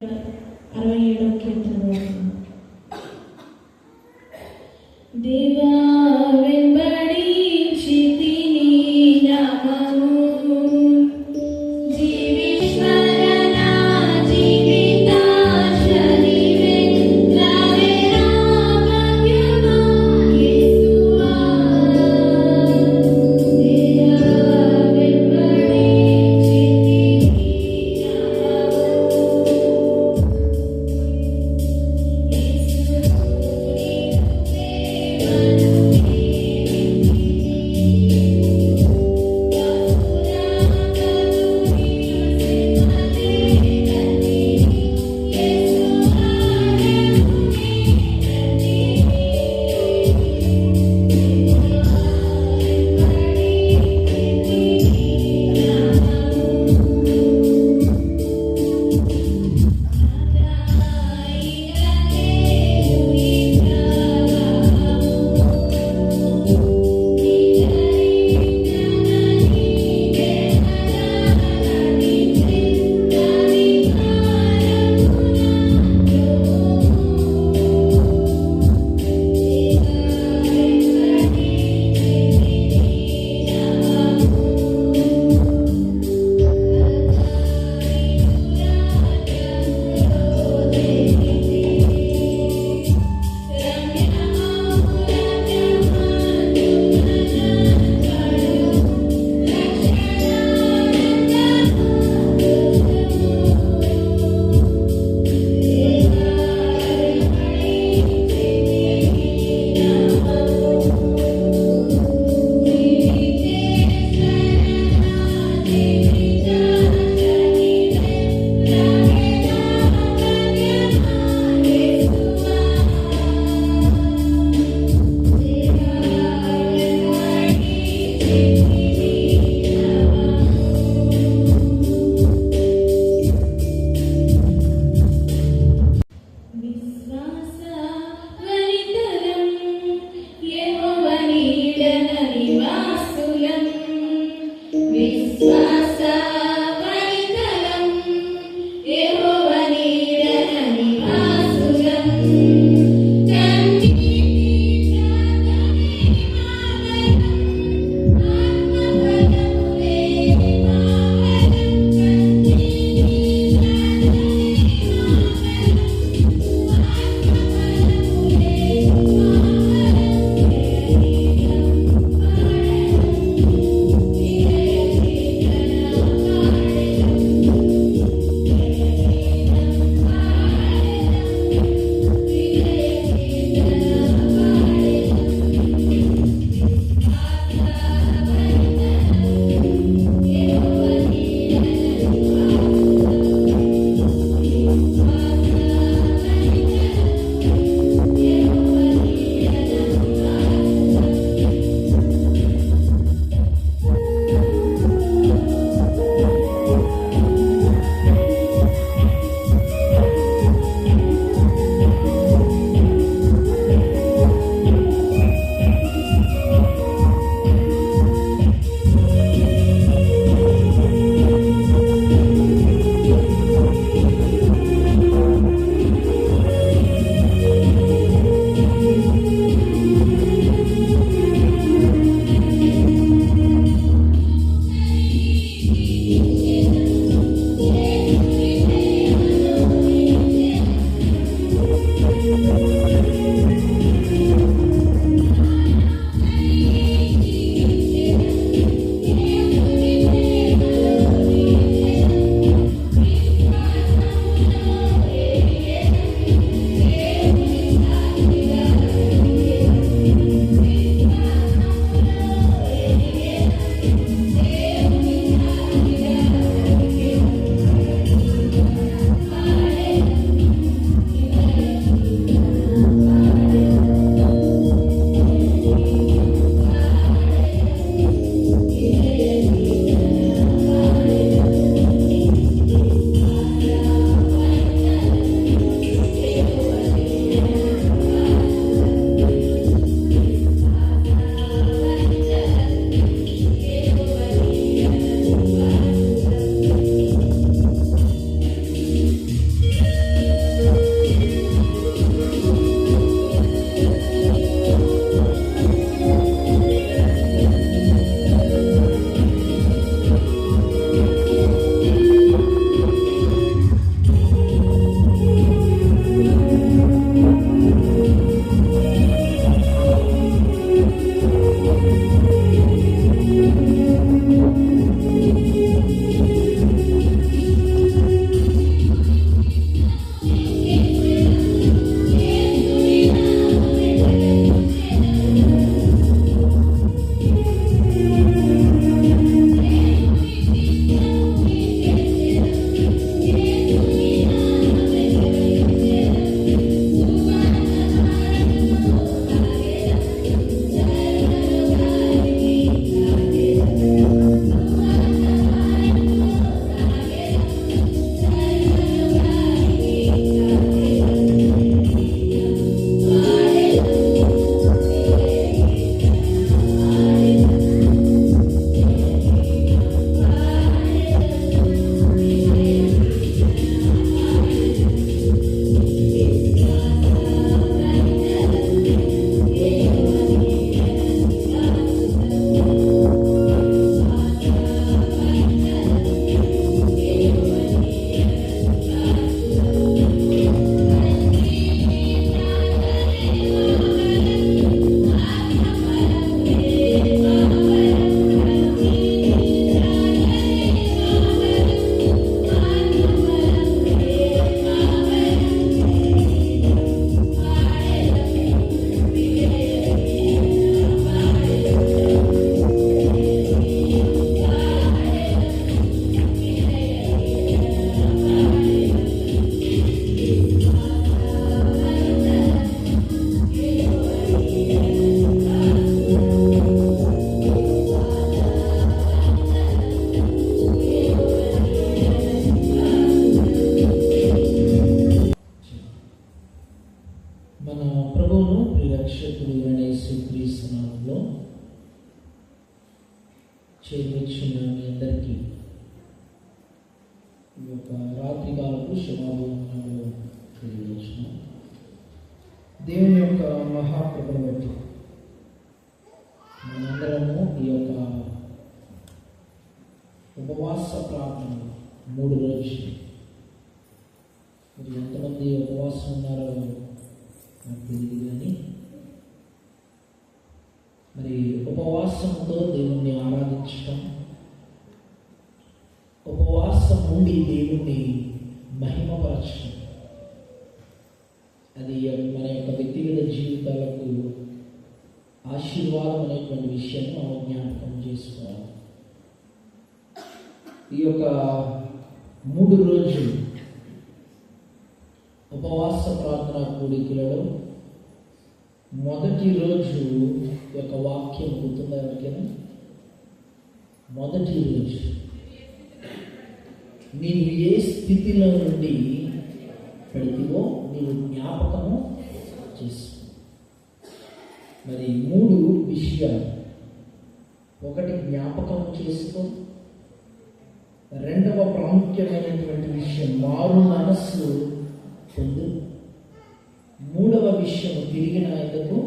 67వ కీర్తన. దేవా వెంబడించి తిని నామము జీవిశ్వరన జీవితాశనివే రావేరా భాగ్యమా యేసువా. దేవా వెంబడించి తిని నామము చేయించిన మీ అందరికీ ఈ యొక్క రాత్రికాలపు శుభాభివందనాలు తెలియజేస్తున్నాం. దేవుని యొక్క మహాకృపను బట్టి మనందరము ఈ యొక్క ఉపవాస ప్రార్థన 3 రోజులు, మీరు ఎంతమంది ఉపవాసం ఉన్నారో నాకు తెలియదు, కానీ మరి ఉపవాసంతో దేవుణ్ణి ఆరాధించటం, ఉపవాసం నుండి దేవుణ్ణి మహిమపరచడం, అది మన యొక్క వ్యక్తిగత జీవితాలకు ఆశీర్వాదం అనేటువంటి విషయాన్ని మనం జ్ఞాపకం చేసుకోవాలి. ఈ యొక్క 3 రోజులు ఉపవాస ప్రార్థన కూడికలలో మొదటి రోజు యొక్క వాక్యం గుర్తుందా ఎవరికైనా? మొదటి రోజు నీవు ఏ స్థితిలో నుండి పడితివో నీవు జ్ఞాపకము చేసుకో. మరి 3 విషయాలు. ఒకటి జ్ఞాపకం చేసుకో. రెండవ ప్రాముఖ్యమైనటువంటి విషయం మారు మనస్సు పొందు. మూడవ విషయం తిరిగిన ఆయనకు.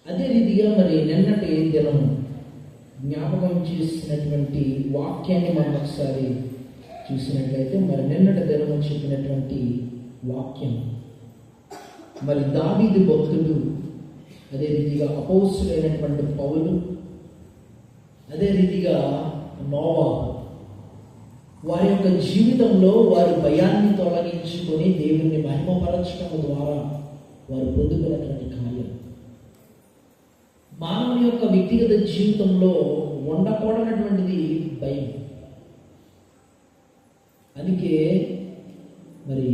అదే రీతిగా మరి నిన్నటి దినము జ్ఞాపకం చేసినటువంటి వాక్యాన్ని మనం ఒకసారి చూసినట్లయితే, మరి నిన్నటి దినము చెప్పినటువంటి వాక్యం మరి దావీదు భక్తుడు, అదే రీతిగా అపోస్తులైనటువంటి పౌలు, అదే రీతిగా నోవాహు, వారి యొక్క జీవితంలో వారి భయాన్ని తొలగించుకొని దేవుణ్ణి మహిమపరచడం ద్వారా వారు పొందుకున్నటువంటి కార్యం. మానవుని యొక్క వ్యక్తిగత జీవితంలో ఉండకూడనటువంటిది భయం. అందుకే మరి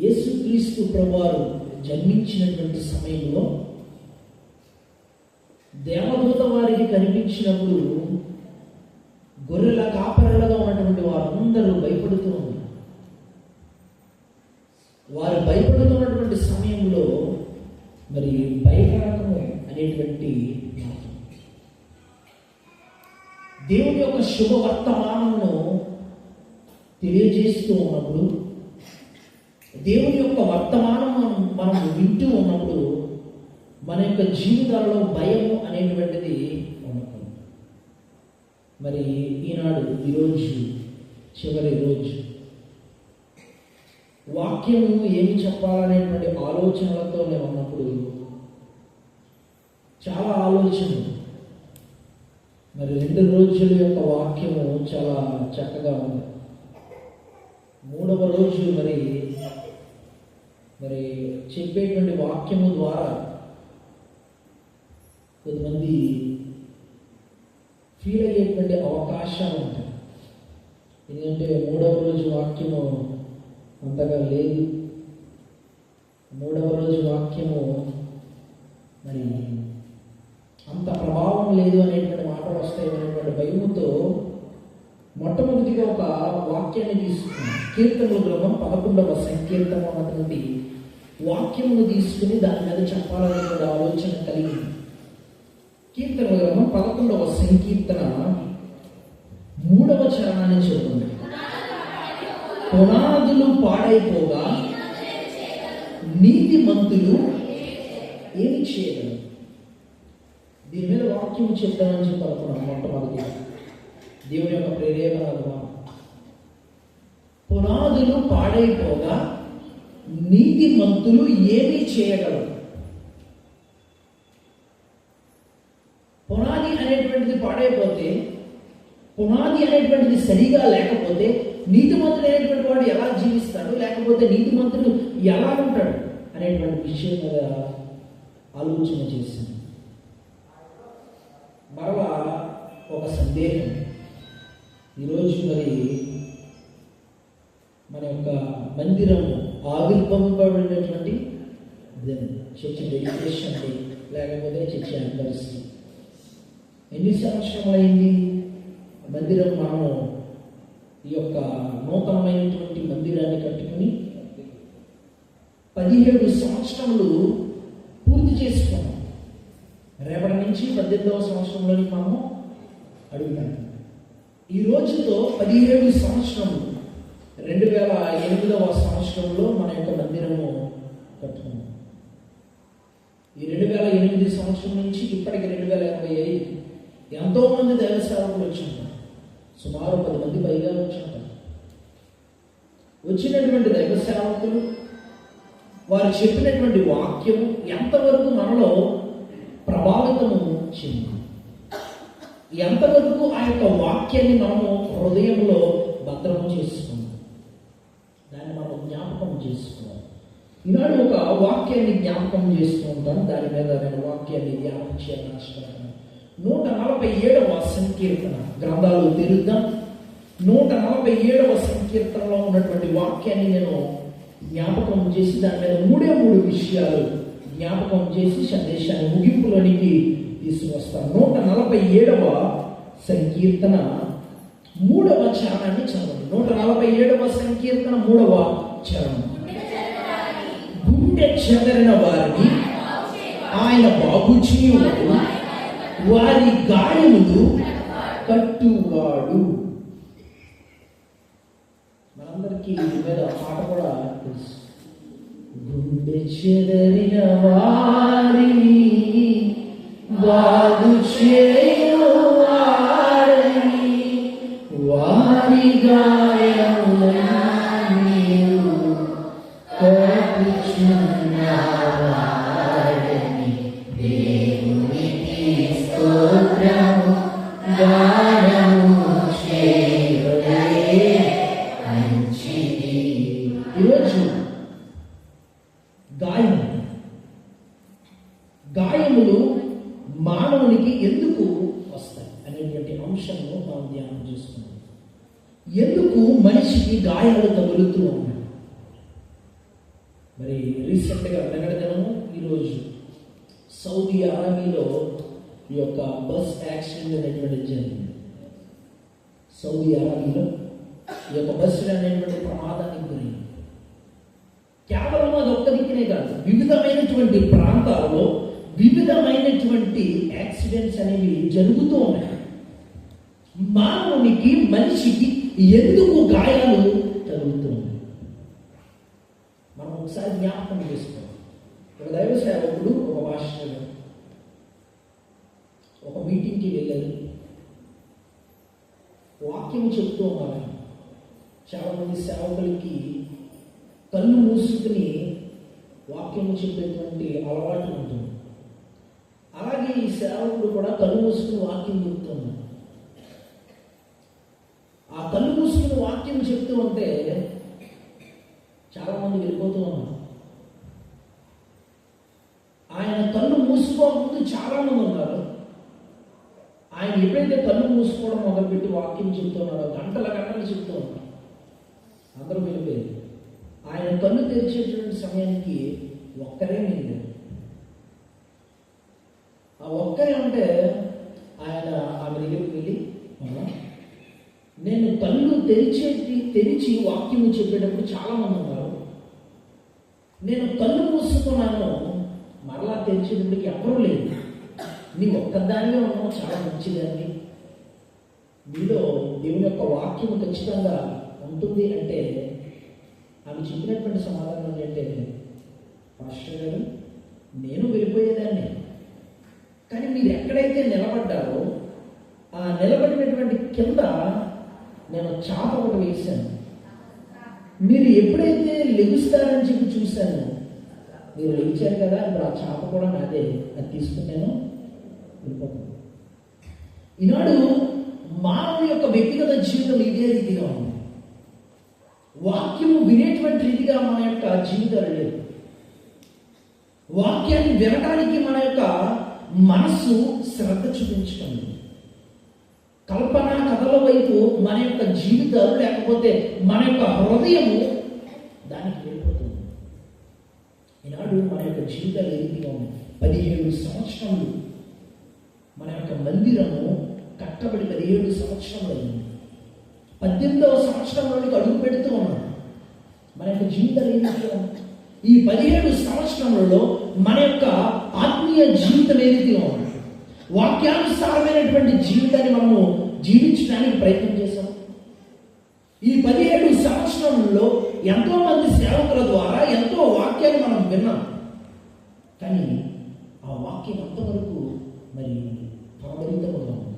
యేసుక్రీస్తు ప్రభువారు జన్మించినటువంటి సమయంలో దేవదూత వారికి కనిపించినప్పుడు గొర్రెల కాపరులుగా ఉన్నటువంటి వారందరూ భయపడుతూ ఉన్నారు. వారు భయపడుతున్నటువంటి సమయంలో మరి భయపడకము అనేటువంటి దేవుని యొక్క శుభవర్తమానమును తెలియజేస్తూ ఉన్నప్పుడు, దేవుని యొక్క వర్తమానం మనం వింటూ ఉన్నప్పుడు మన యొక్క జీవితాల్లో భయము అనేటువంటిది ఉండదు. మరి ఈనాడు ఈరోజు చివరి రోజు వాక్యము ఏమి చెప్పాలనేటువంటి ఆలోచనలతో నేను ఉన్నప్పుడు చాలా ఆలోచనలు. మరి 2 రోజుల యొక్క వాక్యము చాలా చక్కగా ఉంది. 3వ రోజు మరి చెప్పేటువంటి వాక్యము ద్వారా కొంతమంది ఫీల్ అయ్యేటువంటి అవకాశాలు ఉంటాయి. ఎందుకంటే 3వ రోజు వాక్యము అంతగా లేదు. 3వ రోజు వాక్యము మరి అంత ప్రభావం లేదు అనేటువంటి మాటలు వస్తాయి అనేటువంటి భయముతో మొట్టమొదటిగా ఒక వాక్యాన్ని తీసుకున్నాం. కీర్తనల గ్రంథం 11వ సంకీర్తనం అన్నటువంటి వాక్యమును తీసుకుని దాని మీద చెప్పాలనేటువంటి ఆలోచన కలిగింది. కీర్తనల గ్రంథం 11వ సంకీర్తన 3వ చరణాన్ని చెబుతుంది. పునాదులు పాడైపోగా నీతిమంతులు ఏమి చేయగలరు? దీని మీద వాక్యం చెప్తామని చెప్పి అనుకున్నాం. మొట్టమొదటి దేవుని యొక్క ప్రేరేపణ, పునాదులు పాడైపోగా నీతిమంతులు ఏమి చేయగలరు? పునాది అనేటువంటిది పాడైపోతే, పునాది అనేటువంటిది సరిగా లేకపోతే నీతిమంతుడు అనేటువంటి వాడు ఎలా జీవిస్తాడు, లేకపోతే నీతిమంతుడు ఎలా ఉంటాడు అనేటువంటి విషయం మీద ఆలోచన చేశాను. మరలా ఒక సందేహం. ఈరోజు మరి మన యొక్క మందిరం ఆవిర్భవింపబడినటువంటి చర్చ్ డెడికేషన్ డే, లేకపోతే చర్చ్ యానివర్సరీ. ఎన్ని సంవత్సరములైంది మందిరం? మనం ఈ యొక్క నూతనమైనటువంటి మందిరాన్ని కట్టుకుని 17 సంవత్సరములు పూర్తి చేసుకున్నాం. రేపటి నుంచి 18వ సంవత్సరంలోని మనము అడుగుతాం. ఈ రోజుతో 17 సంవత్సరములు 2008వ సంవత్సరంలో మన యొక్క మందిరము కట్టుకున్నాం. ఈ 2008 సంవత్సరం నుంచి ఇప్పటికి 2025 ఎంతో మంది దైవ సేవకులు వచ్చింటారు. సుమారు 10 మంది పైగా వచ్చింటారు. వచ్చినటువంటి దైవ సేవకులు వారు చెప్పినటువంటి వాక్యము ఎంతవరకు మనలో ప్రభావితము చెంది, ఎంతవరకు ఆ యొక్క వాక్యాన్ని మనము హృదయంలో భద్రము చేసుకున్నాం, దాన్ని మనం జ్ఞాపకం చేసుకోవాలి. ఈనాడు ఒక వాక్యాన్ని జ్ఞాపకం చేస్తూ ఉంటాను. దాని మీద నేను వాక్యాన్ని ధ్యానం చేయాలని ఆశపడుతున్నాను. 147వ సంకీర్తన గ్రంథాలు తెరుద్దాం. 147వ సంకీర్తనలో ఉన్నటువంటి వాక్యాన్ని నేను జ్ఞాపకం చేసి దాని మీద 3 విషయాలు జ్ఞాపకం చేసి సందేశాన్ని ముగింపులోనికి తీసుకొస్తాను. 147వ సంకీర్తన 3వ చరణాన్ని చదవండి. 147వ సంకీర్తన 3వ చరణం. గుండె చెదరిన వారిని ఆయన బాగు చేయువాడు, వారి గాయములు కట్టువాడు. మనందరికీ ఈ మీద పాట కూడా తెలుసు. గుండె చెదరిన వారిని బాగు చేయువాడని, వారి గాయములను కట్టుచున్నాడని, దేవునికి స్తోత్రము గానము చేయుడే మంచిది. ఈరోజు గాయములు మానవునికి ఎందుకు వస్తాయి అనేటువంటి అంశంలో మనం ధ్యానం చేస్తున్నాం. ఎందుకు మనిషికి గాయాలు తగులుతూ ఉన్నాయి? మరి రీసెంట్గా నిన్నటిదినము ఈరోజు సౌదీ అరేబియాలో ఈ యొక్క బస్ యాక్సిడెంట్ అనేటువంటి జరిగింది. సౌదీ అరేబియాలో ఈ యొక్క బస్సు అనేటువంటి ప్రమాదానికి గురైంది. కేవలం అది ఒక్క దిక్కునే కాదు, వివిధమైనటువంటి ప్రాంతాల్లో వివిధమైనటువంటి యాక్సిడెంట్స్ అనేవి జరుగుతూ ఉన్నాయి. మానవునికి మనిషికి ఎందుకు గాయాలు తగులుతూ ఉన్నాయి? మనం ఒకసారి జ్ఞాపకం చేసుకోవాలి. ఒక దైవ సేవకుడు, ఒక పాస్టర్ ఒక మీటింగ్కి వెళ్ళారు. వాక్యం చెప్తూ ఉన్నారు. చాలా మంది సేవకులకి కళ్ళు మూసుకుని వాక్యం చెప్పేటువంటి అలవాటు ఉంటుంది. అలాగే ఈ సేవకుడు కూడా కళ్ళు మూసుకుని వాక్యం చెప్తున్నాడు. ఆ కళ్ళు మూసుకుని వాక్యం చెప్తూ ఉంటే చాలా మంది వెళ్ళిపోతూ ఉన్నారు. ఆయన కళ్ళు మూసుకోకముందు చాలా మంది ఉన్నారు. ఆయన ఎప్పుడైతే కళ్ళు మూసుకోవడం మొదలుపెట్టి వాక్యం చెప్తున్నాడో గంటలు చెప్తూ ఉన్నారు. అందరూ వెళ్ళిపోయారు. ఆయన కళ్ళు తెరిచేటువంటి సమయానికి ఒక్కరే మిగిలారు. ఆ ఒక్కరే ఉంటే ఆయన ఆమె దగ్గరికి వెళ్ళి, నేను కళ్ళు తెరిచి వాక్యం చెప్పేటప్పుడు చాలా మంది ఉన్నారు, నేను కళ్ళు మూసుకున్నాను, మరలా తెరిచేటప్పటికి ఎవరూ లేదు, నీ ఒక్కదానిగా ఉన్నావు, చాలా మంచిదాన్ని, మీలో దేవుని యొక్క వాక్యం ఖచ్చితంగా ఉంటుంది అంటే ఆమె చెప్పినటువంటి సమాధానం ఏంటంటే, పాస్టర్ గారు నేను వెళ్ళిపోయేదాన్ని, కానీ మీరు ఎక్కడైతే నిలబడ్డారో ఆ నిలబడినటువంటి కింద నేను చాప ఒకటి వేశాను. మీరు ఎప్పుడైతే లెగుస్తారని చెప్పి చూశాను, మీరు లెగిచారు కదా, ఇప్పుడు ఆ చాప కూడా నాదే, అది తీసుకున్నాను వెళ్ళిపోతాను. ఈనాడు మానవుని యొక్క వ్యక్తిగత జీవితం ఇదే రీతిగా ఉంది. వాక్యము వినేటువంటి రీతిగా మన యొక్క జీవితాలు లేదు. వాక్యాన్ని వినడానికి మన యొక్క మనస్సు శ్రద్ధ చూపించుకుంది. కల్పన కథల వైపు మన యొక్క జీవితాలు లేకపోతే మన యొక్క హృదయము దానికి వెళ్ళిపోతుంది. ఈనాడు మన యొక్క జీవితాలు ఏ రీతిగా ఉన్నాయి? 17 సంవత్సరాలు మన యొక్క మందిరము కట్టబడి 17 సంవత్సరాలు అయింది. 18వ సంవత్సరంలోనికి అడుగు పెడుతూ ఉన్నాం. మన యొక్క జీవితాలు ఏ రీతిగా ఉన్నాయి? ఈ 17 సంవత్సరములలో మన యొక్క ఆత్మీయ జీవితం ఏ రీతిగా ఉంది? వాక్యానుసారమైనటువంటి జీవితాన్ని మనము జీవించడానికి ప్రయత్నం చేశాం. ఈ 17 సంవత్సరంలో ఎంతో మంది సేవకుల ద్వారా ఎంతో వాక్యాన్ని మనం విన్నాం. కానీ ఆ వాక్యం అంతవరకు మరి ఫలభరితముగా ఉంది.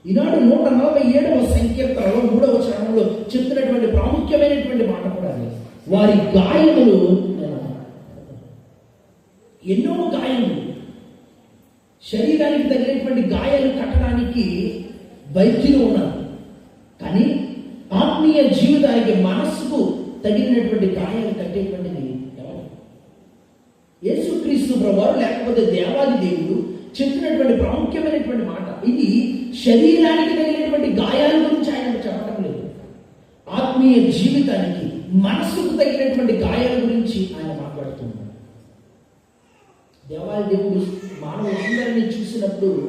ఈనాడు 147వ సంకీర్తనలో 3వ చరణంలో చెప్తున్నటువంటి ప్రాముఖ్యమైనటువంటి మాట కూడా అది. వారి గాయములు, ఎన్నో గాయములు, శరీరానికి తగినటువంటి గాయాలు కట్టడానికి వైద్యులు ఉన్నారు. కానీ ఆత్మీయ జీవితానికి, మనస్సుకు తగినటువంటి గాయాలు కట్టేటువంటిది ఎవరు? యేసుక్రీస్తు ప్రభువారు లేకపోతే దేవాది దేవుడు చెప్పినటువంటి ప్రాముఖ్యమైనటువంటి మాట ఇది. శరీరానికి తగినటువంటి గాయాల గురించి ఆయన చెప్పడం లేదు. ఆత్మీయ జీవితానికి, మనస్సుకు తగినటువంటి గాయాల గురించి ఆయన మాట్లాడుతున్నాడు. దేవాది దేవుడు మానవులందరినీ చూసినప్పుడు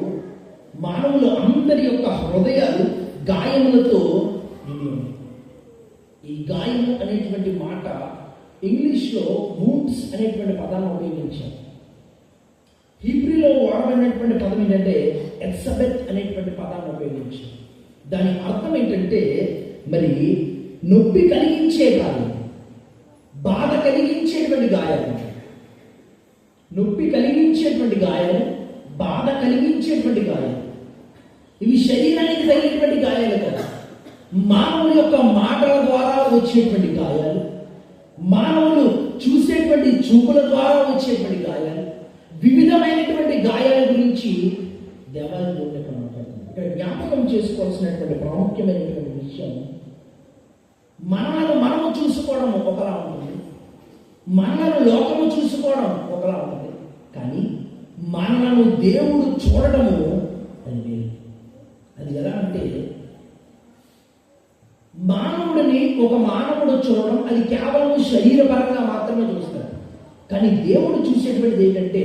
మానవులు అందరి యొక్క హృదయాలు గాయములతో నిండి ఉన్నాయి. ఈ గాయము అనేటువంటి మాట ఇంగ్లీష్లో వూండ్స్ అనేటువంటి పదాన్ని ఉపయోగించారు. హీబ్రూలో వాడబడినటువంటి పదం ఏంటంటే ఎత్సబెత్ అనేటువంటి పదాన్ని ఉపయోగించారు. దాని అర్థం ఏంటంటే మరి నొప్పి కలిగించే గాయం, బాధ కలిగించేటువంటి గాయాలు, నొప్పి కలిగించేటువంటి గాయాలు, బాధ కలిగించేటువంటి గాయాలు. ఇవి శరీరానికి తగినటువంటి గాయాలు కదా. మానవుల యొక్క మాటల ద్వారా వచ్చేటువంటి గాయాలు, మానవులు చూసేటువంటి చూపుల ద్వారా వచ్చేటువంటి గాయాలు, వివిధమైనటువంటి గాయాల గురించి దేవాలయం మాట్లాడుతుంది. ఇక్కడ జ్ఞాపకం చేసుకోవాల్సినటువంటి ప్రాముఖ్యమైనటువంటి విషయం, మనము చూసుకోవడం ఒకలా ఉంటుంది, మనలను లోకము చూసుకోవడం ఒకలా ఉంటుంది. కానీ మనలను దేవుడు చూడడము అది వేరు. అది ఎలా అంటే, మానవుడిని ఒక మానవుడు చూడడం అది కేవలం శరీరపరంగా మాత్రమే చూస్తాడు. కానీ దేవుడు చూసేటువంటిది ఏంటంటే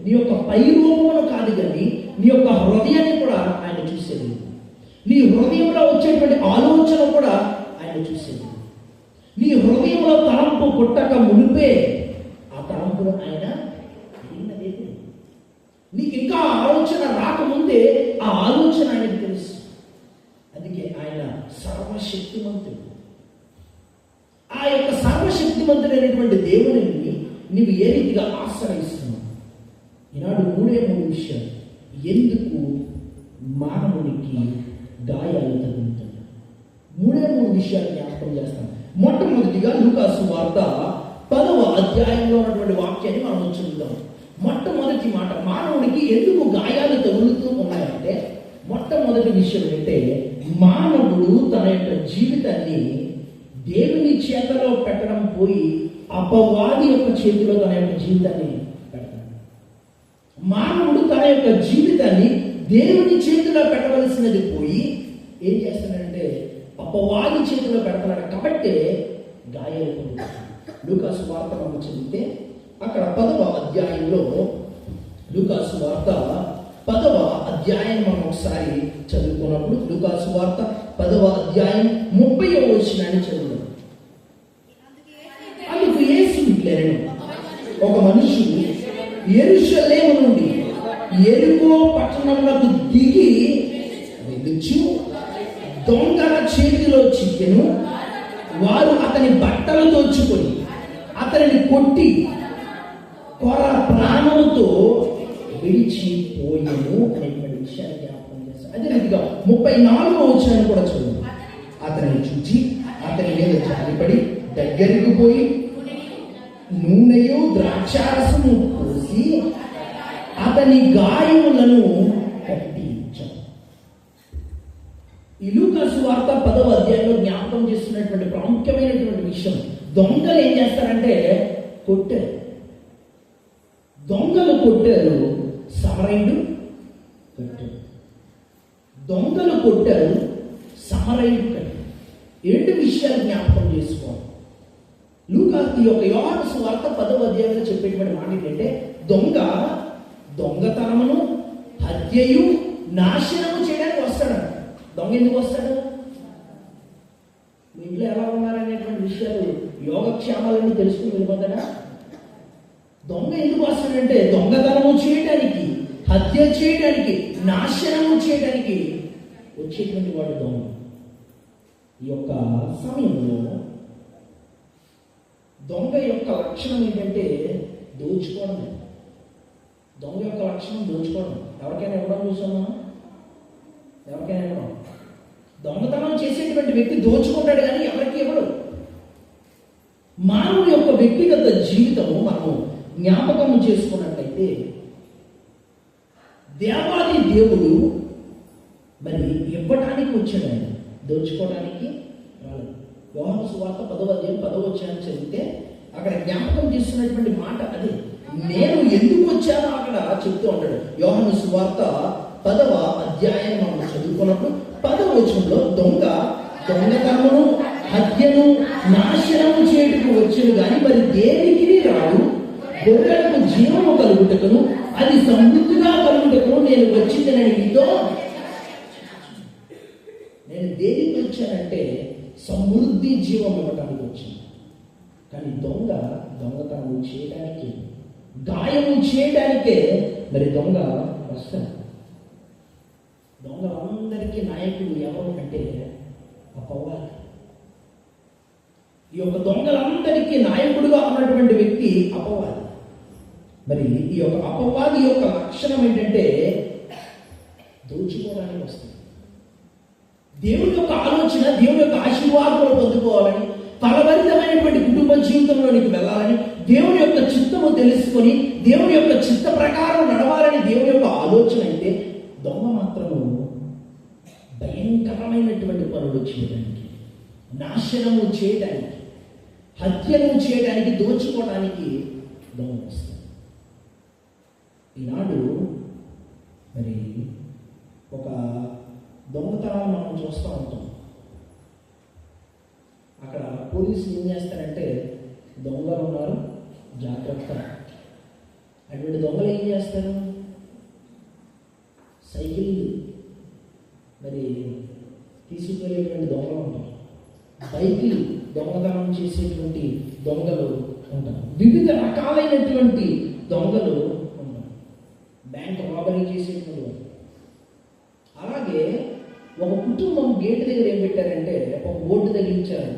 నీ యొక్క పైరూపమును కాదు, కానీ నీ యొక్క హృదయాన్ని కూడా ఆయన చూసేది. నీ హృదయంలో వచ్చేటువంటి ఆలోచన కూడా ఆయన చూసేది. నీ హృదయంలో తలంపు పుట్టక మునిపే ఆ తలంపును ఆయన నీకు ఇంకా ఆలోచన రాకముందే ఆ ఆలోచన ఆయనకు తెలుసు. అందుకే ఆయన సర్వశక్తిమంతుడు. ఆ యొక్క సర్వశక్తిమంతుడైనటువంటి దేవుడిని నీవు ఏ రీతిగా ఆశ్రయిస్తున్నావు? ఈనాడు 3 విషయాలు ఎందుకు మానవునికి గాయాలు తగులుతాయి. 3 విషయాలు జ్ఞాపకం చేస్తాను. మొట్టమొదటిగా లూకాసు వార్త 10వ అధ్యాయంలో ఉన్నటువంటి వాక్యాన్ని మనం చూద్దాం. మొట్టమొదటి మాట, మానవుడికి ఎందుకు గాయాలు తగులుతూ ఉన్నాయంటే, మొట్టమొదటి విషయం అంటే మానవుడు తన యొక్క జీవితాన్ని దేవుని చేతిలో పెట్టడం పోయి అపవాది యొక్క చేతిలో తన యొక్క జీవితాన్ని పెడతాడు. మానవుడు తన యొక్క జీవితాన్ని దేవుని చేతిలో పెట్టవలసినది పోయి ఏం చేస్తున్నాడంటే అపవాది చేతిలో పెడతాడు. కాబట్టి గాయాలు పొందుతాడు. లూకాసు వార్త మనం చదివితే అక్కడ 10వ అధ్యాయంలో, లూకాసు వార్త 10వ అధ్యాయం మనం ఒకసారి చదువుకున్నప్పుడు లూకాసు వార్త 10వ అధ్యాయం 30వ వచనాన్ని చదువుతాం. అందుకు యేసు ఇట్లనెను, ఒక మనుషుడు యెరూషలేము నుండి యెరికో పట్టణమునకు దిగి వెళ్ళుచు దొంగల చేతిలో చిక్కెను. వారు అతని బట్టలు దోచుకొని అతనిని కొట్టి కొర ప్రాణముతో విడిచిపోయాను అనేటువంటి విషయాన్ని జ్ఞాపకం చేస్తాను. అదే రీతిగా 34వ వచనాన్ని కూడా చూడండి. అతనిని చూచి అతని మీద జాలిపడి దగ్గరికి పోయి నూనెయు ద్రాక్షారసము పోసి అతని గాయములను కట్టించాడు. ఈ లూకాసు వార్త 10వ అధ్యాయంలో జ్ఞాపకం చేస్తున్నటువంటి ప్రాముఖ్యమైనటువంటి విషయం, దొంగలు ఏం చేస్తారంటే కొట్టారు. దొంగలు కొట్టారు, సమరయుడు కట్టాడు. దొంగలు కొట్టారు, సమరయుడు కట్టాడు. 2 విషయాలు జ్ఞాపకం చేసుకోవాలి. లూకాసు యొక్క యోహాను సువార్త 10వ అధ్యాయంలో చెప్పేటువంటి మాట ఏంటంటే, దొంగతనమును హత్యయు నాశనము చేయడానికి వస్తాడు. దొంగ ఎందుకు వస్తాడు? మీ ఇంట్లో ఎలా ఉన్నారనేటువంటి విషయాలు యోగక్షేమాలన్నీ తెలుసుకుని వెళ్ళిపోతాడా? దొంగ ఎందుకు వస్తాడంటే దొంగతనము చేయడానికి, హత్య చేయడానికి, నాశనము చేయడానికి వచ్చేటువంటి వాడు దొంగ. ఈ యొక్క సమయంలో దొంగ యొక్క లక్షణం ఏంటంటే దోచుకోవడం. దొంగ యొక్క లక్షణం దోచుకోవడం. ఎవరికైనా ఇవ్వడం చూసామా? ఎవరికైనా ఇవ్వడం. దొంగతనం చేసేటువంటి వ్యక్తి దోచుకుంటాడు కానీ ఎవరికి ఇవ్వడు. మానవుని యొక్క వ్యక్తిగత జీవితము మనము జ్ఞాపకం చేసుకున్నట్లయితే దేవాది దేవుడు మరి ఇవ్వటానికి వచ్చాడు, ఆయన దోచుకోవడానికి రాలేదు. యోహాను సువార్త 10వ అధ్యాయం 10వ వచనం చదివితే అక్కడ జ్ఞాపకం చేస్తున్నటువంటి మాట అది. నేను ఎందుకు వచ్చానో అక్కడ చెప్తూ ఉంటాడు. యోహాను సువార్త 10వ అధ్యాయం మనం చదువుకున్నప్పుడు 10వ వచనంలో దొంగ దొంగతనమును, హత్యను, నాశనము చేయటకు వచ్చాను కానీ మరి దేనికి రాడు, గొర్రెలకు జీవము కలుగుటకును అది సమృద్ధిగా కలుగుటకును నేను వచ్చిందని మీతో. నేను దేనికి వచ్చానంటే సమృద్ధి జీవం ఇవ్వడానికి వచ్చాను. కానీ దొంగ దొంగతనం చేయడానికి, గాయము చేయడానికే మరి దొంగ వస్తాడు. దొంగలందరికీ నాయకుడు ఎవరు అంటే అపవాది. ఈ యొక్క దొంగలందరికీ నాయకుడుగా ఉన్నటువంటి వ్యక్తి అపవాది. మరి ఈ యొక్క అపవాది యొక్క లక్షణం ఏంటంటే దోచుకోవడానికి వస్తుంది. దేవుని యొక్క ఆలోచన, దేవుని యొక్క ఆశీర్వాదాలు పొందుకోవాలని, ఫలభరితమైనటువంటి కుటుంబ జీవితంలోనికి వెళ్ళాలని, దేవుని యొక్క చిత్తము తెలుసుకొని దేవుని యొక్క చిత్త ప్రకారం నడవాలని దేవుని యొక్క ఆలోచన అయితే దొంగ మాత్రము భయంకరమైనటువంటి పనులు చేయడానికి, నాశనము చేయడానికి, హత్యను చేయడానికి, దోచుకోవడానికి దొంగ వస్తుంది. ఈనాడు మరి ఒక దొంగతనాన్ని మనం చూస్తూ ఉంటాం. అక్కడ పోలీసులు ఏం చేస్తారంటే దొంగలు ఉన్నారు జాగ్రత్త. అటువంటి దొంగలు ఏం చేస్తారు? సైకిల్ మరి తీసుకువెళ్ళేటువంటి దొంగలు ఉంటారు, బైకులు దొంగతనం చేసేటువంటి దొంగలు ఉంటారు, వివిధ రకాలైనటువంటి దొంగలు ఉంటారు, బ్యాంక్ రాబరీ చేసేటువంటి వాళ్ళు. అలాగే ఒక కుటుంబం గేటు దగ్గర ఏం పెట్టారంటే ఒక బోర్డు తగిలించారు,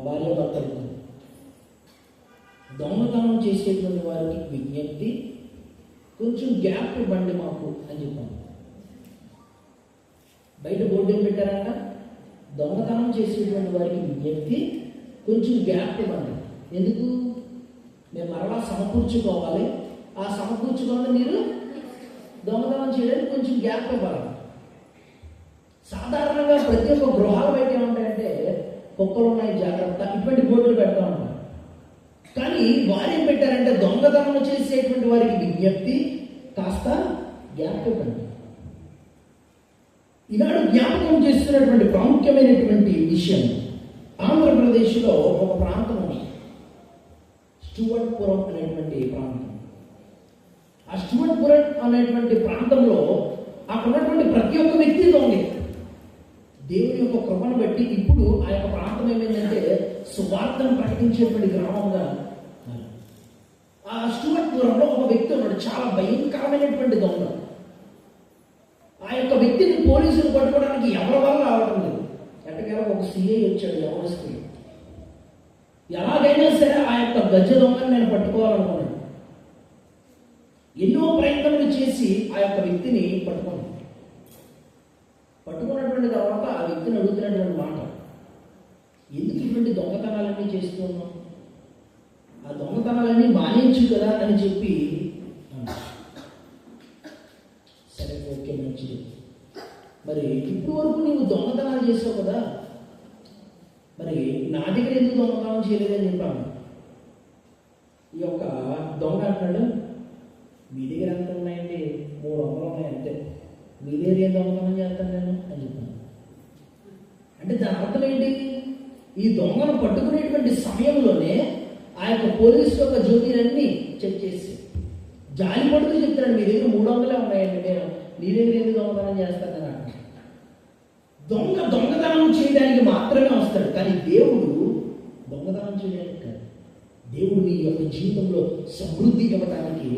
భార్య భర్తలు దొంగతనం చేసేటువంటి వారికి విజ్ఞప్తి, కొంచెం గ్యాప్ ఇవ్వండి మాకు అని చెప్పాను. బయట బోర్డు ఏం పెట్టారంట? దొంగతనం చేసేటువంటి వారికి విజ్ఞప్తి, కొంచెం గ్యాప్ ఇవ్వండి. ఎందుకు? మేము మరలా సమకూర్చుకోవాలి, ఆ సమకూర్చుకోవాలి మీరు దొంగతనం చేయడానికి కొంచెం గ్యాప్ ఇవ్వాలి. సాధారణంగా ప్రతి ఒక్క గృహాల బయట ఏముంటాయంటే కుక్కలు ఉన్నాయి జాగ్రత్త, ఇటువంటి బోర్డులు పెడతా ఉంటారు. కానీ వారేం పెట్టారంటే దొంగతనం చేసేటువంటి వారికి విజ్ఞప్తి, కాస్త గ్యాప్ ఇవ్వండి. ఈనాడు జ్ఞాపకం చేస్తున్నటువంటి ప్రాముఖ్యమైనటువంటి విషయం, ఆంధ్రప్రదేశ్లో ఒక ప్రాంతం ఉంది, స్టూవర్ట్పురం అనేటువంటి ప్రాంతం. ఆ స్టూవర్ట్పురం అనేటువంటి ప్రాంతంలో అక్కడ ఉన్నటువంటి ప్రతి ఒక్క వ్యక్తి దొంగే. దేవుని యొక్క కృపను బట్టి ఇప్పుడు ఆ యొక్క ప్రాంతం ఏమైందంటే సువార్తను ప్రకటించేటువంటి గ్రామంగా. ఆ స్టూవర్ట్పురంలో ఒక వ్యక్తి ఉన్నాడు, చాలా భయంకరమైనటువంటి దొంగ. ఆ యొక్క వ్యక్తిని పోలీసులు పట్టుకోవడానికి ఎవరి వల్ల రావటం లేదు. ఎట్టకేలా ఒక సిఐ వచ్చాడు, ఎవరు స్త్రీ. ఎలాగైనా సరే ఆ యొక్క గజ దొంగని నేను పట్టుకోవాలనుకున్నాను. ఎన్నో ప్రయత్నములు చేసి ఆ యొక్క వ్యక్తిని పట్టుకున్నటువంటి తర్వాత ఆ వ్యక్తిని అడుగుతున్నటువంటి మాట, ఎందుకు ఇటువంటి దొంగతనాలన్నీ చేస్తూ ఉన్నాం? ఆ దొంగతనాలన్నీ మానేయచ్చు కదా అని చెప్పి. సరే, ఓకే, మంచిది. మరి ఇప్పుడు వరకు నీవు దొంగతనాలు చేసావు కదా, మరి నా దగ్గర ఎందుకు దొంగతనం చేయలేదని చెప్పాను. ఈ యొక్క దొంగ అంటున్నాడు, మీ దగ్గర ఎంత ఉన్నాయండి? 300 ఉన్నాయి అంతే, మీ దగ్గర ఏం దొంగతనం చేస్తాను నేను అని చెప్పాను. అంటే దాని అర్థం ఏంటి? ఈ దొంగను పట్టుకునేటువంటి సమయంలోనే ఆ యొక్క పోలీసు యొక్క జ్యోతిలన్నీ చెక్ చేసి జాలి పడుతూ చెప్తాడు, మీ దగ్గర 300 ఉన్నాయండి, నేను నీ దగ్గర ఎందుకు దొంగతనం చేస్తాను అని అంటాడు. దొంగతనం చేయడానికి మాత్రమే వస్తాడు, కానీ దేవుడు దొంగతనం చేయడానికి కాదు. దేవుడు నీ యొక్క జీవితంలో సమృద్ధి ఇవ్వడానికి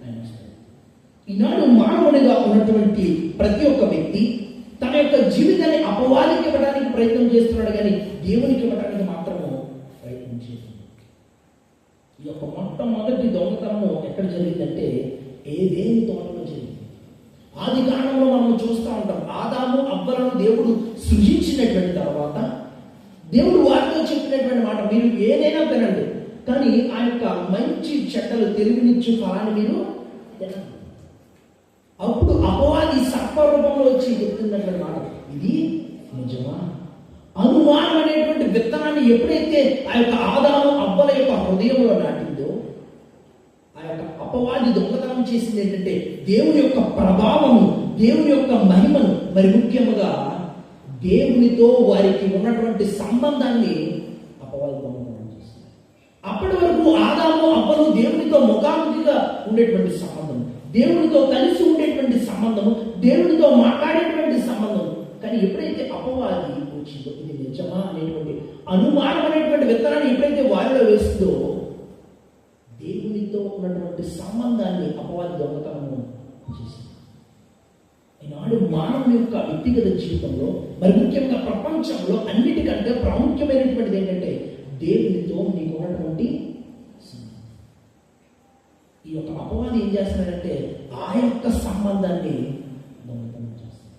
ఆయన వస్తాడు. ఈనాడు మానవునిగా ఉన్నటువంటి ప్రతి ఒక్క వ్యక్తి తన యొక్క జీవితాన్ని అపవాదికి ఇవ్వడానికి ప్రయత్నం చేస్తున్నాడు, కానీ దేవునికి ఇవ్వడానికి మాత్రము ప్రయత్నం చేస్తున్నాడు. ఈ యొక్క మొట్టమొదటి దొంగతనము ఎక్కడ జరిగిందంటే ఏదేని తోటలో జరిగింది. ఆది కాలంలో మనం చూస్తూ ఉంటాం, ఆదాము అవ్వలను దేవుడు సృజించినటువంటి తర్వాత దేవుడు వారితో చెప్పినటువంటి మాట, మీరు ఏదైనా తినండి, కానీ ఆ యొక్క మంచి చెడ్డలు తెలివినిచ్చు ఫలాన్ని మీరు తినండి. అప్పుడు అపవాది సర్ప రూపంలో వచ్చి చెప్తున్నటువంటి మాట, ఇది నిజమా? అనుమానం అనేటువంటి విత్తనాన్ని ఎప్పుడైతే ఆ యొక్క ఆదాము అవ్వల యొక్క హృదయంలో నాటిందో, ఆ యొక్క అపవాది దొంగతనం చేసింది ఏంటంటే దేవుని యొక్క ప్రభావము, దేవుని యొక్క మహిమను, మరి ముఖ్యముగా దేవునితో వారికి ఉన్నటువంటి సంబంధాన్ని అపవాది దొంగతనం చేసింది. అప్పటి వరకు ఆదాము అవ్వలు దేవునితో ముఖాముఖిగా ఉండేటువంటి సంబంధం, దేవునితో కలిసి ఉండేటువంటి సంబంధము, దేవునితో మాట్లాడేటువంటి సంబంధం. కానీ ఎప్పుడైతే అపవాది వచ్చిందో ఇది నిజమా అనేటువంటి అనుమానం అనేటువంటి విత్తనాన్ని ఎప్పుడైతే వారిలో వేస్తుందో, దేవునితో ఉన్నటువంటి సంబంధాన్ని అపవాది దొంగతనము చేసింది. ఈనాడు మానవుని యొక్క వ్యక్తిగత జీవితంలో, మరి ముఖ్యంగా ప్రపంచంలో అన్నిటికంటే ప్రాముఖ్యమైనటువంటిది ఏంటంటే దేవునితో నీకు ఉన్నటువంటి సంబంధం. ఈ యొక్క అపవాది ఏం చేస్తున్నాడంటే ఆ యొక్క సంబంధాన్ని దొంగతనం చేస్తాడు.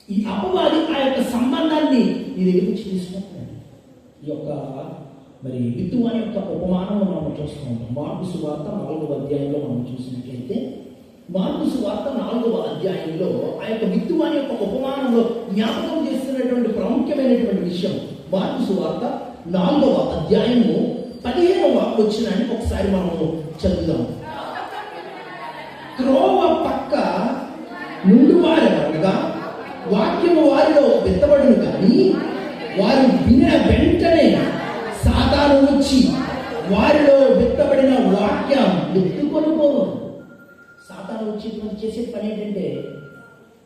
ఈ అపవాది ఆ యొక్క సంబంధాన్ని నీ దగ్గర నుంచి తీసుకుంటున్నాడు. ఈ యొక్క మరి విత్తువాని యొక్క ఉపమానం మనం చూస్తూ ఉంటాం. మార్కు సువార్త 4వ అధ్యాయంలో మనం చూసినట్లయితే, మార్కు సువార్త 4వ అధ్యాయంలో ఆ యొక్క విత్తువాని యొక్క ఉపమానంలో జ్ఞాపకం చేస్తున్నటువంటి ప్రాముఖ్యమైనటువంటి విషయం. మార్కు సువార్త 4వ అధ్యాయము 15వ వచనాన్ని ఒకసారి మనము చదువుదాం. త్రోవ పక్క నుండి వారెవరగా వాక్యము వారిలో విత్తబడును, కానీ వారు వినిన వెంటనే సాతాను వచ్చి వారిలో విత్తబడిన వాక్యం ఎత్తుకొని పోను. సాతాను వచ్చి చేసే పని ఏంటంటే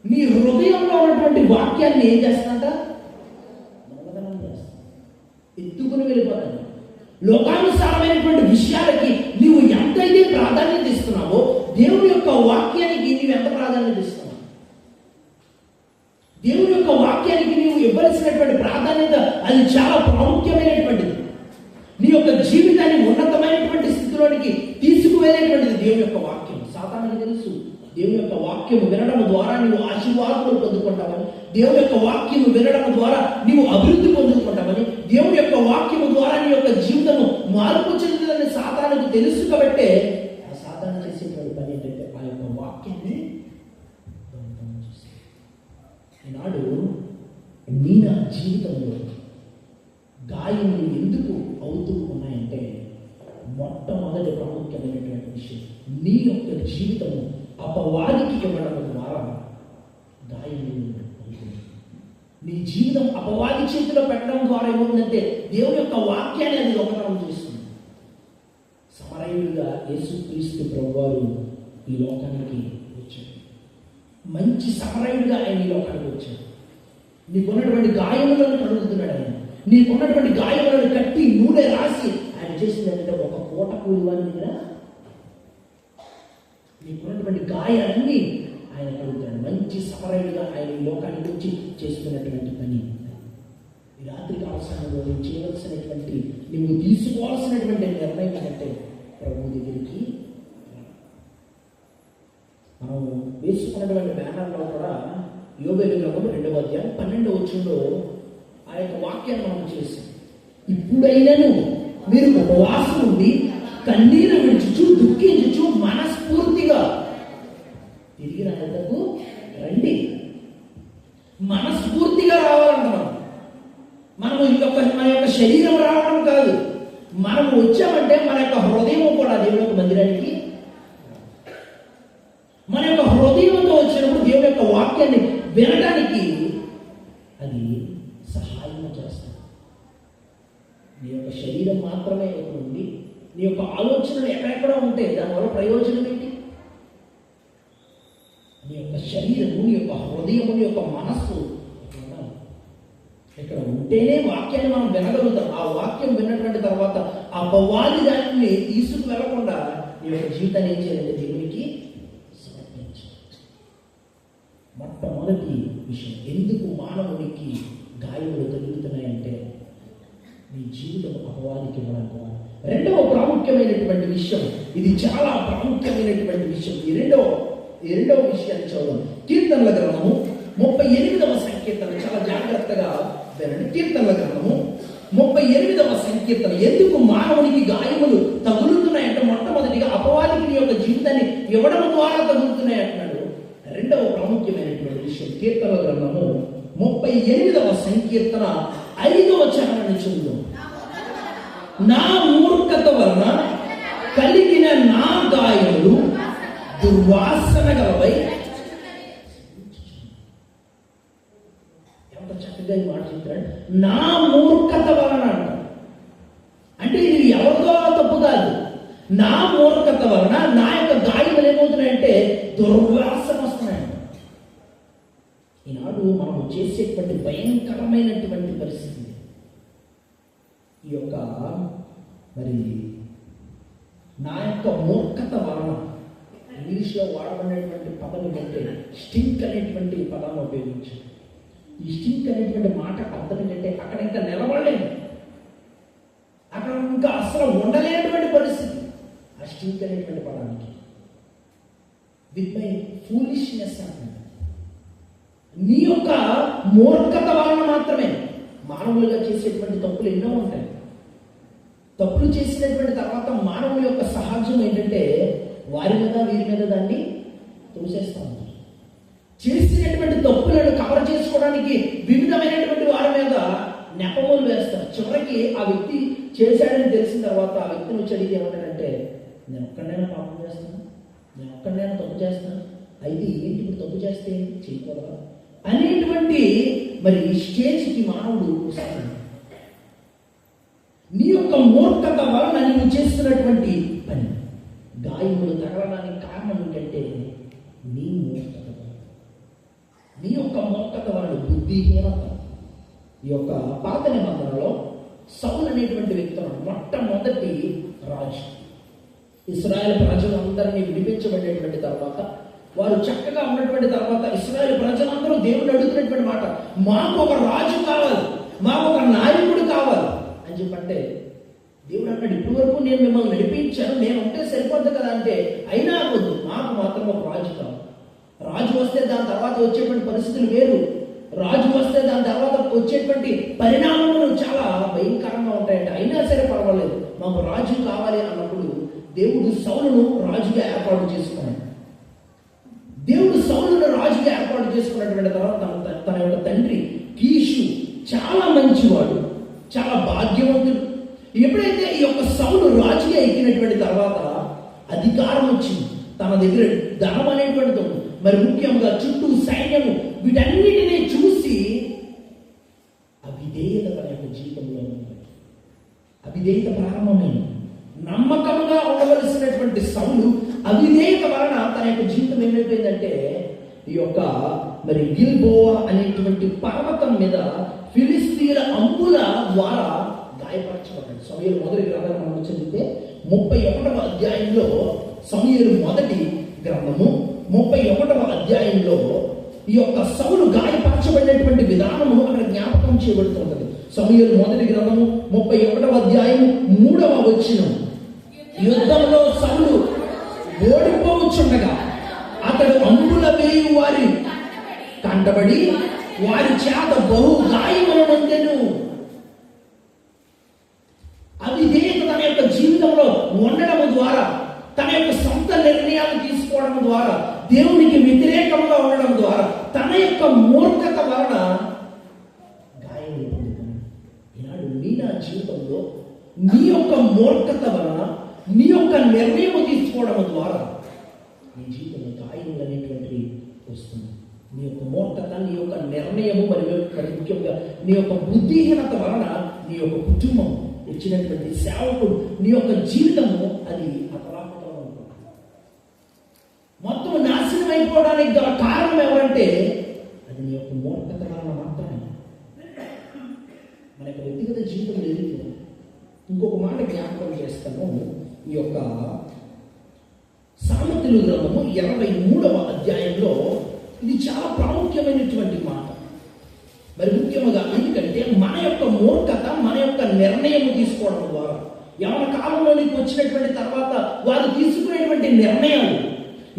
నీ హృదయంలో ఉన్నటువంటి వాక్యాన్ని ఏం చేస్తానంట? దొంగతనం చేస్తాను, ఎత్తుకుని వెళ్ళిపోతాను. లోకానుసారమైనటువంటి విషయాలకి నీవు ఎంతైతే ప్రాధాన్యత ఇస్తున్నావో, దేవుని యొక్క వాక్యానికి నీవు ఎంత ప్రాధాన్యత ఇస్తున్నావు? దేవుని యొక్క వాక్యానికి నీవు ఇవ్వాల్సినటువంటి ప్రాధాన్యత అది చాలా ప్రాముఖ్యమైనటువంటిది. నీ యొక్క జీవితాన్ని ఉన్నతమైనటువంటి స్థితిలోనికి తీసుకువెళ్ళేటువంటిది దేవుని యొక్క వాక్యం. సాతానుకు తెలుసు, దేవుని యొక్క వాక్యము వినడం ద్వారా నీవు ఆశీర్వాదాలు పొందుకుంటామని, దేవుని యొక్క వాక్యము వినడం ద్వారా నీవు అభివృద్ధి పొందుకుంటామని, దేవుని యొక్క వాక్యము ద్వారా నీ యొక్క జీవితము మార్పు చెందుతుందని సాతానుకు తెలుసు. కాబట్టే ఆ సాతాను చేసేటువంటి పని ఏంటంటే ఆ యొక్క వాక్యాన్ని దొంగతనం చేస్తుంది. ఈనాడు నీ నా జీవితంలో గాయములు ఎందుకు అవుతూ ఉన్నాయంటే, మొట్టమొదటి ప్రాముఖ్యమైనటువంటి విషయం, నీ యొక్క జీవితము అపవాదికి ఇవ్వడం ద్వారా గాయములు అవుతుంది. నీ జీవితం అపవాది చేతిలో పెట్టడం ద్వారా ఏమవుతుందంటే దేవుని యొక్క వాక్యాన్ని అది దొంగతనం చేస్తుంది. సమరయుడిగా యేసుక్రీస్తు ప్రభువారు ఈ లోకానికి వచ్చాడు. మంచి సమరయుడిగా ఆయన ఈ లోకానికి వచ్చాడు. నీకున్నటువంటి గాయములను కడుగుతున్నాడు ఆయన. నీకున్నటువంటి గాయములను కట్టి నూనె రాసి ఆయన చేసింది ఏంటంటే ఒక పూట కూలి వారి దగ్గర నీకున్నటువంటి గాయాలన్నీ ఆయన కడుగుతున్నాడు. మంచి సమరయుడిగా ఆయన ఈ లోకానికి వచ్చి చేస్తున్నటువంటి పని. ఈ రాత్రి కాల సమయంలో నువ్వు చేయవలసినటువంటి, నువ్వు తీసుకోవాల్సినటువంటి నిర్ణయం ఏంటంటే ప్రభు దగ్గరికి మనం వేసుకున్నటువంటి బ్యానర్లో కూడా యోబేలు గ్రంథం 2వ అధ్యాయం 12వ వచనంలో ఆ యొక్క వాక్యాన్ని మనం చేసాం. ఇప్పుడైనను మీరు ఉపవాసం ఉండి కన్నీరు విడుచుచు దుఃఖించుచు మనస్ఫూర్తిగా తిరిగి నా యొద్దకు రండి. మనస్ఫూర్తిగా రావాలంట. మనము మన యొక్క శరీరం రావడం కాదు, మనం వచ్చామంటే మన యొక్క హృదయం కూడా దేవుని యొక్క మందిరానికి, మన యొక్క హృదయంతో వచ్చినప్పుడు దేవుని యొక్క వాక్యాన్ని వినడానికి అది సహాయం చేస్తుంది. నీ యొక్క శరీరం మాత్రమే ఇక్కడ ఉండి నీ యొక్క ఆలోచనలు ఎక్కడెక్కడ ఉంటే దానివల్ల ప్రయోజనం ఏంటి? నీ యొక్క శరీరము, నీ యొక్క హృదయము, నీ యొక్క మనస్సు ఇక్కడ ఉంటేనే వాక్యాన్ని మనం వినగలుగుతాం. ఆ వాక్యం విన్నటువంటి తర్వాత అపవాది దాన్ని తీసుకు వెళ్లకుండా నీ యొక్క జీవితాన్ని ఏం చేయాలంటే దేవునికి విషయం. ఎందుకు మానవునికి గాయములు తగులుతున్నాయంటే నీ జీవితం అపవాదికి ఇవ్వడానికి. రెండవ ప్రాముఖ్యమైనటువంటి విషయం, ఇది చాలా ప్రాముఖ్యమైనటువంటి విషయం. ఈ రెండవ విషయాన్ని చదువు. కీర్తనల గ్రంథము 38వ సంకీర్తన, చాలా జాగ్రత్తగా వినండి. కీర్తనల గ్రంథము 38వ సంకీర్తన. ఎందుకు మానవునికి గాయములు తగులుతున్నాయంటే మొట్టమొదటిగా అపవాదికి నీ యొక్క జీవితాన్ని ఇవ్వడం ద్వారా తగులుతున్నాయి అంటున్నాడు. రెండవ ప్రాముఖ్యమైనటువంటి విషయం, కీర్తనల గ్రంథము 38వ సంకీర్తన 5వ వచనాన్ని చదువుదాం. నా మూర్ఖత వలన కలిగిన నా గాయములు దుర్వాసన గలవై. ఎంత చక్కగా ఈ మాట చెప్తాడు, నా మూర్ఖత వలన అంట. అంటే ఇది ఎవరితో తప్పు కాదు, నా మూర్ఖత వలన నా యొక్క గాయములు ఏమవుతున్నాయంటే దుర్వాసన వస్తున్నాయంట. ఈనాడు మనం చేసేటువంటి భయంకరమైనటువంటి పరిస్థితి ఈ యొక్క మరి నా యొక్క మూర్ఖత వలన. ఇంగ్లీష్లో వాడబడినటువంటి పదం ఏంటంటే స్టింక్ అనేటువంటి పదాన్ని ఉపయోగించారు. ఈ స్టింక్ అనేటువంటి మాట అర్థం ఏంటంటే అక్కడ ఇంకా నిలబడలేదు, అక్కడ ఇంకా అసలు ఉండలేనటువంటి పరిస్థితి. ఆ స్టింక్ అనేటువంటి పదానికి విత్ మై ఫూలిష్నెస్ అంటున్నాడు. నీ యొక్క మూర్ఖత వలన మాత్రమే. మానవులుగా చేసేటువంటి తప్పులు ఎన్నో ఉంటాయి. తప్పులు చేసినటువంటి తర్వాత మానవుల యొక్క సహజం ఏంటంటే వారి మీద వీరి మీద దాన్ని తోసేస్తూ ఉంటారు. చేసినటువంటి తప్పులను కవర్ చేసుకోవడానికి వివిధమైనటువంటి వారి మీద నెపములు వేస్తారు. చివరికి ఆ వ్యక్తి చేశాడని తెలిసిన తర్వాత ఆ వ్యక్తిని వచ్చి అడిగి ఏమంటాడంటే, నేను ఒక్కడైనా పాపం చేస్తాను, నేను ఒక్కడైనా తప్పు చేస్తాను, అయితే ఏంటి ఇప్పుడు తప్పు చేస్తే చేయకూడదా అనేటువంటి మరి స్టేజ్కి మానవుడు వస్తాడు. నీ యొక్క మూర్ఖత వలన నువ్వు చేస్తున్నటువంటి పని గాయములు తగలడానికి కారణం ఏంటంటే నీ మూర్ఖత, నీ యొక్క మూర్ఖత వలన బుద్ధిహీనత. ఈ యొక్క పాత నిబంధనలో సౌలు అనేటువంటి వ్యక్తి మొట్టమొదటి రాజు. ఇశ్రాయేలు ప్రజలందరినీ విడిపించబడేటువంటి తర్వాత వారు చక్కగా ఉన్నటువంటి తర్వాత ఇశ్రాయేలు ప్రజలందరూ దేవుడు అడుగుతున్నటువంటి మాట, మాకు ఒక రాజు కావాలి, మాకు ఒక నాయకుడు కావాలి అని చెప్పంటే దేవుడు అన్నాడు, ఇప్పటి వరకు నేను మిమ్మల్ని నడిపించాను, నేను ఉంటే సరిపోద్ది కదా అంటే, అయినా వద్దు, మాకు మాత్రం ఒక రాజు కావాలి. రాజు వస్తే దాని తర్వాత వచ్చేటువంటి పరిస్థితులు వేరు, రాజు వస్తే దాని తర్వాత వచ్చేటువంటి పరిణామాలు చాలా భయంకరంగా ఉంటాయంటే, అయినా సరే పర్వాలేదు, మాకు రాజు కావాలి అన్నప్పుడు దేవుడు సౌలును రాజుగా ఏర్పాటు చేసుకున్నాడు. దేవుడు సౌలును రాజుగా ఏర్పాటు చేసుకున్నటువంటి తర్వాత తన యొక్క తండ్రి కీషు చాలా మంచివాడు, చాలా భాగ్యవంతుడు. ఎప్పుడైతే ఈ యొక్క సౌలు రాజుగా ఎక్కినటువంటి తర్వాత అధికారం వచ్చింది, తన దగ్గర ధనం అనేటువంటిది, మరి ముఖ్యంగా చుట్టూ సైన్యము, వీటన్నిటినీ చూసి అవిధేయత తన యొక్క జీవితంలో ఉంది. అవిధేయత ప్రారంభమైంది. నమ్మకంగా ఉండవలసినటువంటి సౌలు అవిధేయత వలన తన యొక్క జీవితం ఏమైపోయిందంటే ఈ యొక్క మరి గిల్బోవా అనేటువంటి పర్వతం మీద ఫిలిస్తీన్ల అంబుల ద్వారా గాయపరచబడ్డాడు. సమూయేలు మొదటి గ్రంథం మనం చదివితే 31వ అధ్యాయంలో, సమూయేలు మొదటి గ్రంథము 31వ అధ్యాయంలో ఈ యొక్క సౌలు గాయపరచబడినటువంటి విధానము అక్కడ జ్ఞాపకం చేయబడుతుంటది. సమూయేలు మొదటి గ్రంథము 31వ అధ్యాయం 3వ వచనం, యుద్ధంలో సౌలు ఓడిపోవచ్చుండగా అతడు అంబుల వేయు వారి కంటబడి వారి చేత బహు గాయములు పొందెను. అవిధేయత తన యొక్క జీవితంలో ఉండడం ద్వారా, తన యొక్క సొంత నిర్ణయాలు తీసుకోవడం ద్వారా, దేవునికి వ్యతిరేకంగా ఉండడం ద్వారా, తన యొక్క మూర్ఖత వలన గాయములు పొందుతున్నాడు. ఈనాడు నా జీవితంలో నీ యొక్క మూర్ఖత వలన, నీ యొక్క నిర్ణయం తీసుకోవడం ద్వారా నీ జీవితంలో గాయములు అనేటువంటివి వస్తుంది. నీ యొక్క మూర్ఖత, నీ యొక్క నిర్ణయము, మరి ముఖ్యంగా నీ యొక్క బుద్ధిహీనత వలన నీ యొక్క కుటుంబం వచ్చినటువంటి సేవకుడు, నీ యొక్క జీవితము అది అతలాకుతలం ఉంటుంది. మొత్తం నాశనం అయిపోవడానికి గల కారణం ఎవరంటే అది నీ యొక్క మూర్ఖత వలన మాత్రమే. మన యొక్క వ్యక్తిగత జీవితం లేదు. ఇంకొక మాట జ్ఞాపకం చేస్తాను. ఈ యొక్క సామెతల గ్రంథము 23వ అధ్యాయంలో ఇది చాలా ప్రాముఖ్యమైనటువంటి మాట. మరి ముఖ్యముగా ఎందుకంటే మన యొక్క మూర్ఖత, మన యొక్క నిర్ణయం తీసుకోవడం ద్వారా యవన కాలంలోనికి వచ్చినటువంటి తర్వాత వారు తీసుకునేటువంటి నిర్ణయాలు,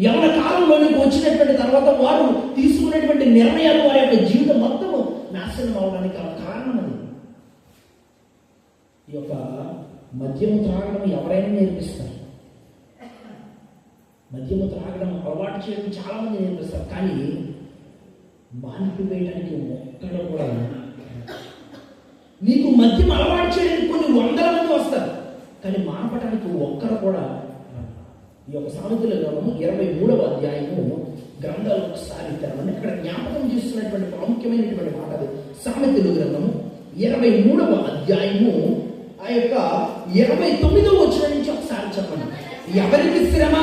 యవన కాలంలోనికి వచ్చినటువంటి తర్వాత వారు తీసుకునేటువంటి నిర్ణయాలు వారి యొక్క జీవితం మొత్తము నాశనం అవడానికి కారణం అది. ఈ యొక్క మద్యము త్రాగడం ఎవరైనా నేర్పిస్తారు. మద్యము త్రాగడం అలవాటు చేయడం చాలా మంది నేర్పిస్తారు. కానీ మానిపివేయడానికి ఒక్కడు కూడా. నీకు మద్యం అలవాటు చేయడానికి కొన్ని వందల మంది వస్తారు, కానీ మానపడానికి ఒక్కరు కూడా. ఈ యొక్క సామెతల గ్రంథము 23వ అధ్యాయము గ్రంథాలు ఒకసారి తెరవని అక్కడ జ్ఞాపకం చేస్తున్నటువంటి ప్రాముఖ్యమైనటువంటి మాట అది. సామెతల గ్రంథము 23వ అధ్యాయము ఆ యొక్క 29వ వచనం నుంచి ఒకసారి చెప్పండి. ఎవరికి శ్రమ,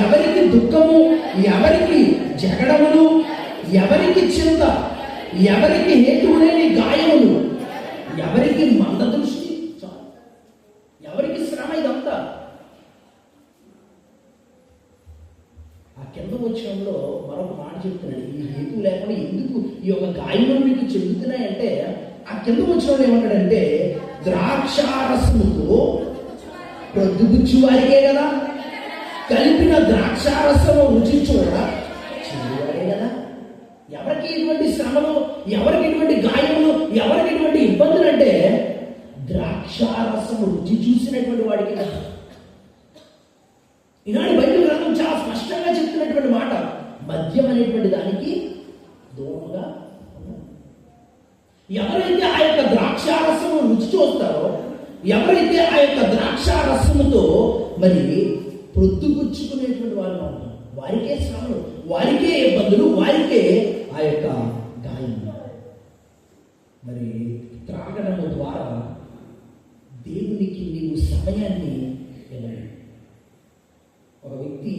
ఎవరికి దుఃఖము, ఎవరికి జగడములు, ఎవరికి చింత, ఎవరికి హేతువులేని గాయములు, ఎవరికి మంద దృష్టి, ఎవరికి శ్రమ, ఇదంతా. ఆ కింద వచనంలో మరొక మాట చెప్తున్నాడు. ఈ హేతు లేకుండా ఎందుకు ఈ యొక్క గాయములు మీకు చెందుతున్నాయంటే, ఆ కింద వచనంలో ఏమంటాడంటే ద్రాక్షారసముతో ప్రొద్దుగుచ్చు వారికే కదా, కలిపిన ద్రాక్షారసము రుచి చూడ చెయ్యవాడే కదా. ఎవరికి ఇటువంటి శ్రమలు, ఎవరికి ఇటువంటి గాయములు, ఎవరికి ఇటువంటి ఇబ్బందులు అంటే ద్రాక్షారసము రుచి చూసినటువంటి వాడికి కదా. ఈనాడు బైబిల్ గ్రంథం చాలా స్పష్టంగా చెప్తున్నటువంటి మాట, మద్యం అనేటువంటి దానికి దూరంగా ఉన్నాడు. ఎవరైతే ఆ యొక్క ద్రాక్షారసము రుచి చూస్తారో, ఎవరైతే ఆ యొక్క ద్రాక్షారసముతో మరి ప్రొద్దుగుచ్చుకునేటువంటి వారు ఉంటారు, వారికే శ్రమలు, వారికే ఇబ్బందులు, వారికే ఆ యొక్క గాయం. మరి త్రాగడము ద్వారా దేవునికి నీవు సమయాన్ని ఇవ్వాలి. ఒక వ్యక్తి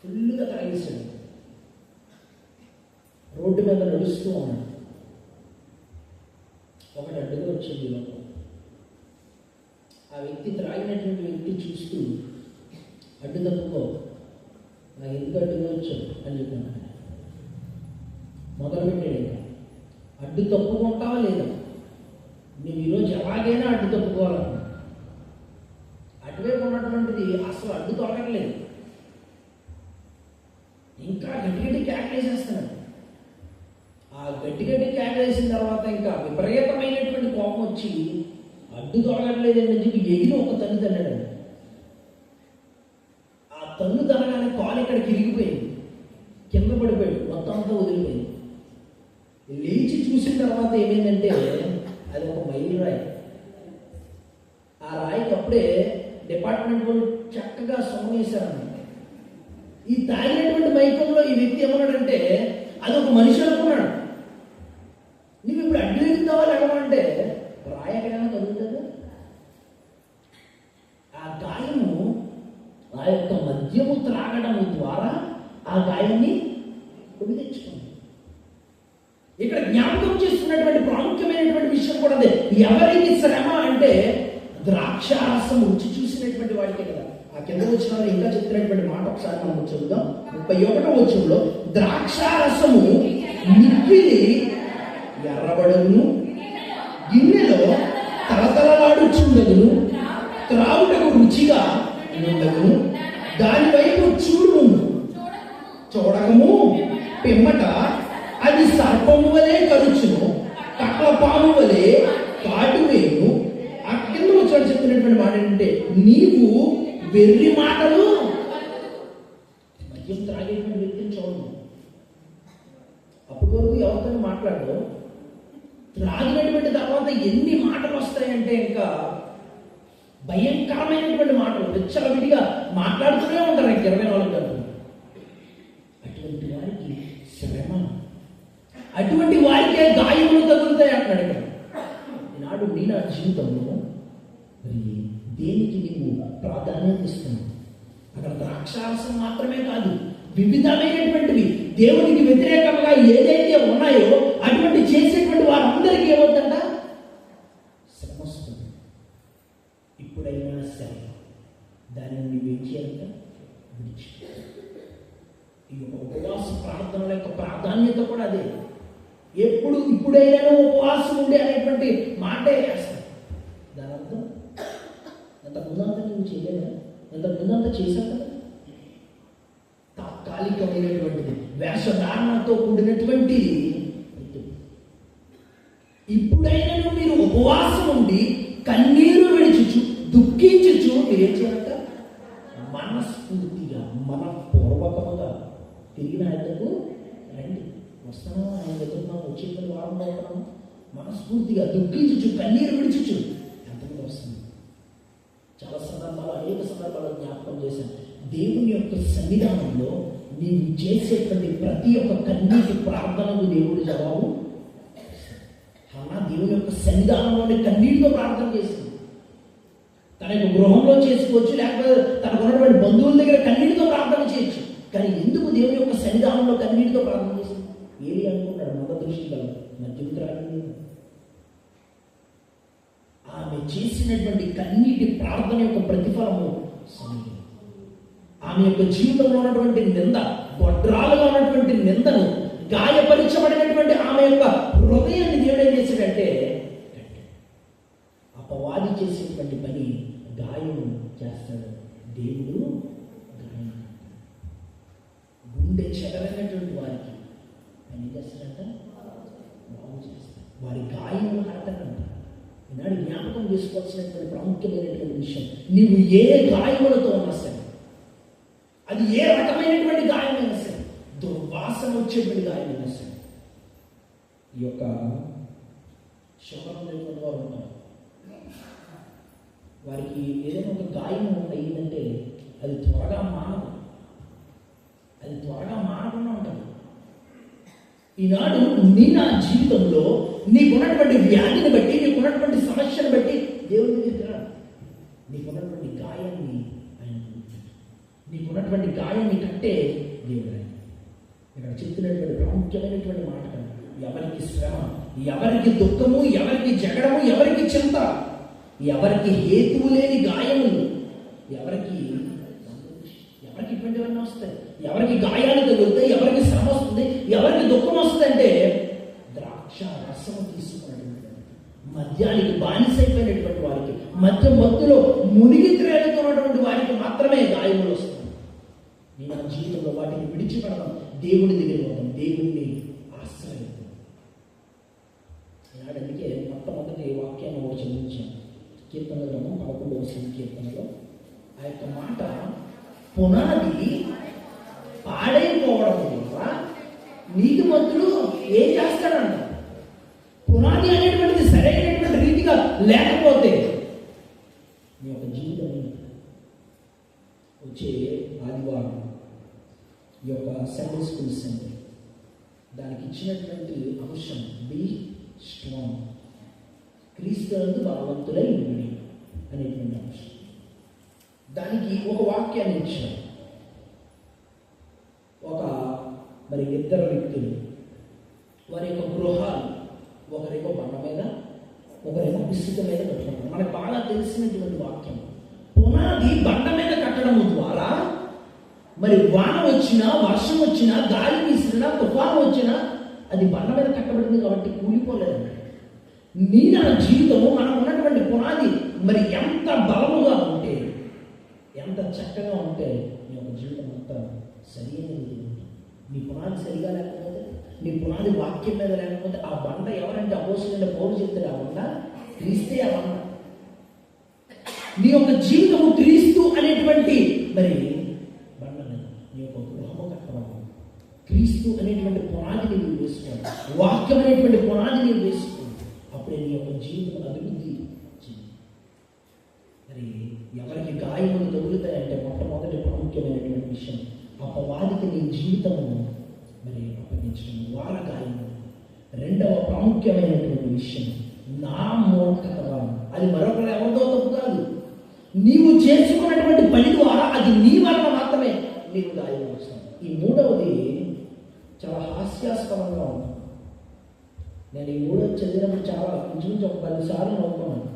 ఫుల్గా తాగేశాడు, రోడ్డు మీద నడుస్తూ ఉన్నాడు. ఒకటి అడ్డుగా వచ్చింది లోపల. ఆ వ్యక్తి త్రాగినటువంటి వ్యక్తి చూస్తూ అడ్డు తప్పుకో, నా ఎందుకు అడ్డుగా వచ్చాడు అని చెప్పాను. మొదలుపెట్టాడు. ఇంకా అడ్డు తప్పుకుంటావా లేదా, నువ్వు ఈరోజు ఎలాగైనా అడ్డు తప్పుకోవాలన్నా. అటువైపు ఉన్నటువంటిది అసలు అడ్డు తొలగట్లేదు, ఇంకా గట్టి కేకలేసేస్తున్నాడు. ఆ గట్టి కేకలేసిన తర్వాత ఇంకా విపరీతమైనటువంటి కోపం వచ్చి అడ్డు తొలగట్లేదని చెప్పి ఎగిరి ఒక తన్ను తన్నాడు. ఆ తన్ను తనగానే కాలు ఇక్కడికి ఇరిగిపోయింది, కింద పడిపోయాడు, మొత్తం అంతా వదిలిపోయింది. లేచి చూసిన తర్వాత ఏమైందంటే అది ఒక మైలు రాయి. ఆ రాయికి అప్పుడే డిపార్ట్మెంట్ వాళ్ళు చక్కగా సొమ్మేశారన్నమాట. ఈ తాగినటువంటి మైకంలో ఈ వ్యక్తి ఏమన్నాడంటే అది ఒక మనిషి అనుకున్నాడు. నువ్వు ఇప్పుడు అడ్డు ఎగుతావా లేకపోతే రాయి ఎక్కడైనా కదులుతుందా? ఆ గాయము ఆ యొక్క మద్యము త్రాగడం ద్వారా ఆ గాయాన్ని కొడి తెచ్చుకుంది. ఇక్కడ జ్ఞాపకం చేస్తున్నటువంటి ప్రాముఖ్యమైనటువంటి విషయం కూడా అదే. ఎవరికి శ్రమ అంటే ద్రాక్షారసం రుచి చూసినటువంటి వాడికే కదా. ఆ కింద వచ్చిన ఇంకా చెప్తున్నటువంటి మాట ఒకసారి మనం చదువుదాం. 31వ వచనంలో ద్రాక్షారసము మిక్కిలి ఎర్రబడును, గిన్నెలో తలతలలాడుచుండగును, త్రాగుటకు రుచిగా ఉండగును, దాని వైపు చూడకము పిమ్మట అది సర్పము వలె కరుచును, కట్లపాము వలె కాటువేను. ఆ కింద వచ్చాడు చెప్తున్నటువంటి మాట ఏంటంటే నీవు వెర్రి మాటలు. మద్యం త్రాగేటువంటి వ్యక్తిని చూడము. అప్పటి వరకు ఎవరితో మాట్లాడదు, త్రాగినటువంటి తర్వాత ఎన్ని మాటలు వస్తాయంటే ఇంకా భయంకరమైనటువంటి మాటలు విచ్చలవిడిగా మాట్లాడుతూనే ఉంటారు 24 గంటలు. అటువంటి వారికి శ్రమ, అటువంటి వారికే గాయములు తగులుతాయి అంటాడు ఇక్కడ. ఈనాడు నీ నా జీవితంలో మరి దేనికి నీవు ప్రాధాన్యత ఇస్తున్నావు? అక్కడ ద్రాక్షారసం మాత్రమే కాదు, వివిధమైనటువంటివి దేవునికి వ్యతిరేకంగా ఏదైతే ఉన్నాయో అటువంటి చేసేటువంటి వారందరికీ ఏమవుతుందంట? శ్రమ వస్తుంది. ఇప్పుడైనా సరే దానిని నువ్వేం చేయాలంట? విడిచిపెట్టు. ఈ యొక్క ఉపవాస ప్రార్థనల యొక్క ప్రాధాన్యత కూడా అదే. ఇప్పుడైనా ఉపవాసం ఉండే అనేటువంటి మాటే వేస్తాం. దాని అర్థం ఎంత ముందంతా నువ్వు చేయలేదా? ఎంత ముందంతా చేశావు కదా. తాత్కాలికమైనటువంటిది, వేషధారణతో కూడినటువంటి. ఇప్పుడైనా మీరు ఉపవాసం ఉండి కన్నీరు విడిచుచు దుఃఖించుచు మీరేం చేయాలంట? మనస్ఫూర్తిగా మనపూర్వకముగా తిరిగిన ఆయనకు రండి. వస్తాను ఆయన దగ్గర మనం వచ్చే వారం అవుతాము. మనస్ఫూర్తిగా దుఃఖించుచు కన్నీరు విడిచుచు ఎంతమంది వస్తుంది? చాలా సందర్భాలు, అనేక సందర్భాలు జ్ఞాపకం చేశాను. దేవుని యొక్క సన్నిధానంలో నీవు చేసేటువంటి ప్రతి ఒక్క కన్నీటి ప్రార్థనకు దేవుడు జవాబు. అలా దేవుని యొక్క సన్నిధానంలోని కన్నీటితో ప్రార్థన చేసింది. తన యొక్క గృహంలో చేసుకోవచ్చు, లేకపోతే తనకు ఉన్నటువంటి బంధువుల దగ్గర కన్నీటితో ప్రార్థన చేయొచ్చు. కానీ ఎందుకు దేవుని యొక్క సన్నిధానంలో కన్నీటితో ప్రార్థన చేసింది? ఏది అనుకుంటాడు? మత దృష్టి కల మధ్యరాజు. ఆమె చేసినటువంటి కన్నీటి ప్రార్థన యొక్క ప్రతిఫలము సమయం. ఆమె యొక్క జీవితంలో ఉన్నటువంటి నింద, వడ్రాలుగా ఉన్నటువంటి నిందను, గాయపరచబడినటువంటి ఆమె యొక్క హృదయాన్ని దేవుడు ఏం చేశాడంటే, అపవాది చేసేటువంటి పని గాయం చేస్తాడు, దేవుడు గాయం. గుండె చెదరైనటువంటి వారికి పని చేస్తాడంట, బాగు చేస్తాడు. వారి గాయములు కడతాడంట. ఈనాడు జ్ఞాపకం చేసుకోవాల్సినటువంటి ప్రాముఖ్యమైనటువంటి విషయం, నీవు ఏ గాయములతో ఉన్నా సరే, అది ఏ రకమైనటువంటి గాయమైనా సరే, దుర్వాసన వచ్చేటువంటి గాయమైనా సరే, ఈ యొక్క శోభనం లేకుండా వారు ఉంటారు. వారికి ఏదైనా ఒక గాయం అయిందంటే అది త్వరగా మానదు, అది త్వరగా మానకుండా ఉంటుంది. ఈనాడు నీ నా జీవితంలో నీకున్నటువంటి వ్యాధిని బట్టి, నీకున్నటువంటి సమస్యను బట్టి దేవుని దగ్గర నీకున్నటువంటి గాయాన్ని ఆయన, నీకున్నటువంటి గాయాన్ని కట్టే దేవుడు ఆయన. ఇక్కడ చెప్తున్నటువంటి ప్రాముఖ్యమైనటువంటి మాట, ఎవరికి శ్రమ, ఎవరికి దుఃఖము, ఎవరికి జగడము, ఎవరికి చింత, ఎవరికి హేతువు లేని గాయములు, ఎవరికి ఇటువంటివన్నీ వస్తాయి, ఎవరికి గాయాలు తగులుతాయి, ఎవరికి శ్రమ వస్తుంది, ఎవరికి దుఃఖం వస్తుందంటే ద్రాక్ష రసము తీసుకున్నటువంటి మద్యానికి బానిసైపోయినటువంటి వారికి, మత్తులో మునిగి తేలుతున్నటువంటి వారికి మాత్రమే గాయములు వస్తుంది. నేను నా జీవితంలో వాటిని విడిచిపెడతాం, దేవుని దగ్గర పోతాం, దేవుణ్ణి ఆశ్రయిస్తాం. ఈనాడు అందుకే మొట్టమొదటి వాక్యాన్ని ఒకటి చదివించాను. కీర్తన గ్రంథం 11వ సంకీర్తనలో ఆ యొక్క మాట, పునాది పాడైపోవడం వల్ల నీతిమంతుడు ఏం చేస్తాడంట? పునాది అనేటువంటిది సరైనటువంటి రీతిగా లేకపోతే నీ యొక్క జీవితం వచ్చే ఆదివారం ఈ యొక్క సండే స్కూల్ సెంటర్ దానికి ఇచ్చినటువంటి అంశం బీ స్ట్రాంగ్, క్రీస్తునందు బలవంతులై ఉండి అనేటువంటి అంశం. దానికి ఒక వాక్యాన్ని ఇచ్చారు. మరి ఇద్దరు వ్యక్తులు, వారి యొక్క గృహాలు, ఒకరేమో బండ మీద, ఒకరేమో ఇసుక మీద కట్టుకుంటారు. మనకు బాగా తెలిసినటువంటి వాక్యం. పునాది బండ మీద కట్టడం ద్వారా మరి వాన వచ్చినా, వర్షం వచ్చినా, గాలి వీసినా, తుఫాను వచ్చినా అది బండ మీద కట్టబడింది కాబట్టి కూలిపోలేదండి. నా జీవితము మనం ఉన్నటువంటి పునాది మరి ఎంత బలముగా ఉంటే, ఎంత చక్కగా ఉంటే నీ యొక్క జీవితం అంతా సరైనది. నీ పునాది సరిగా లేకపోతే, నీ పునాది వాక్యం మీద లేకపోతే ఆ బండ ఎవరంటే అపోస్తులైన పౌలు చెప్తాడు, ఆ బండ క్రీస్తే. ఆ బండ నీ యొక్క జీవితము క్రీస్తు అనేటువంటి మరి బండ మీద నీ యొక్క గృహము కట్టవాలి. క్రీస్తు అనేటువంటి పునాదిని నీవు వేసుకోవాలి, వాక్యం అనేటువంటి పునాదిని నీవు వేసుకోవాలి. అప్పుడే నీ యొక్క జీవితం అభివృద్ధి చెంది. మరి ఎవరికి గాయములు తగులుతాయంటే మొట్టమొదటి ప్రాముఖ్యమైనటువంటి విషయం, అపవాదికి నీ జీవితము మరి అప్పగించడం ద్వారా గాయము. రెండవ ప్రాముఖ్యమైనటువంటి విషయం, నా మూర్ఖత వలన. అది మరొకరు ఎవరితో తప్పు కాదు, నీవు చేసుకున్నటువంటి పని ద్వారా అది నీ వలన మాత్రమే నీవు గాయం వస్తావు. ఈ మూడవది చాలా హాస్యాస్పదంగా ఉంది. నేను ఈ మూడవది చదివినప్పుడు చాలా ఇంచుమించు ఒక 10 సార్లు నవ్వుకున్నాను.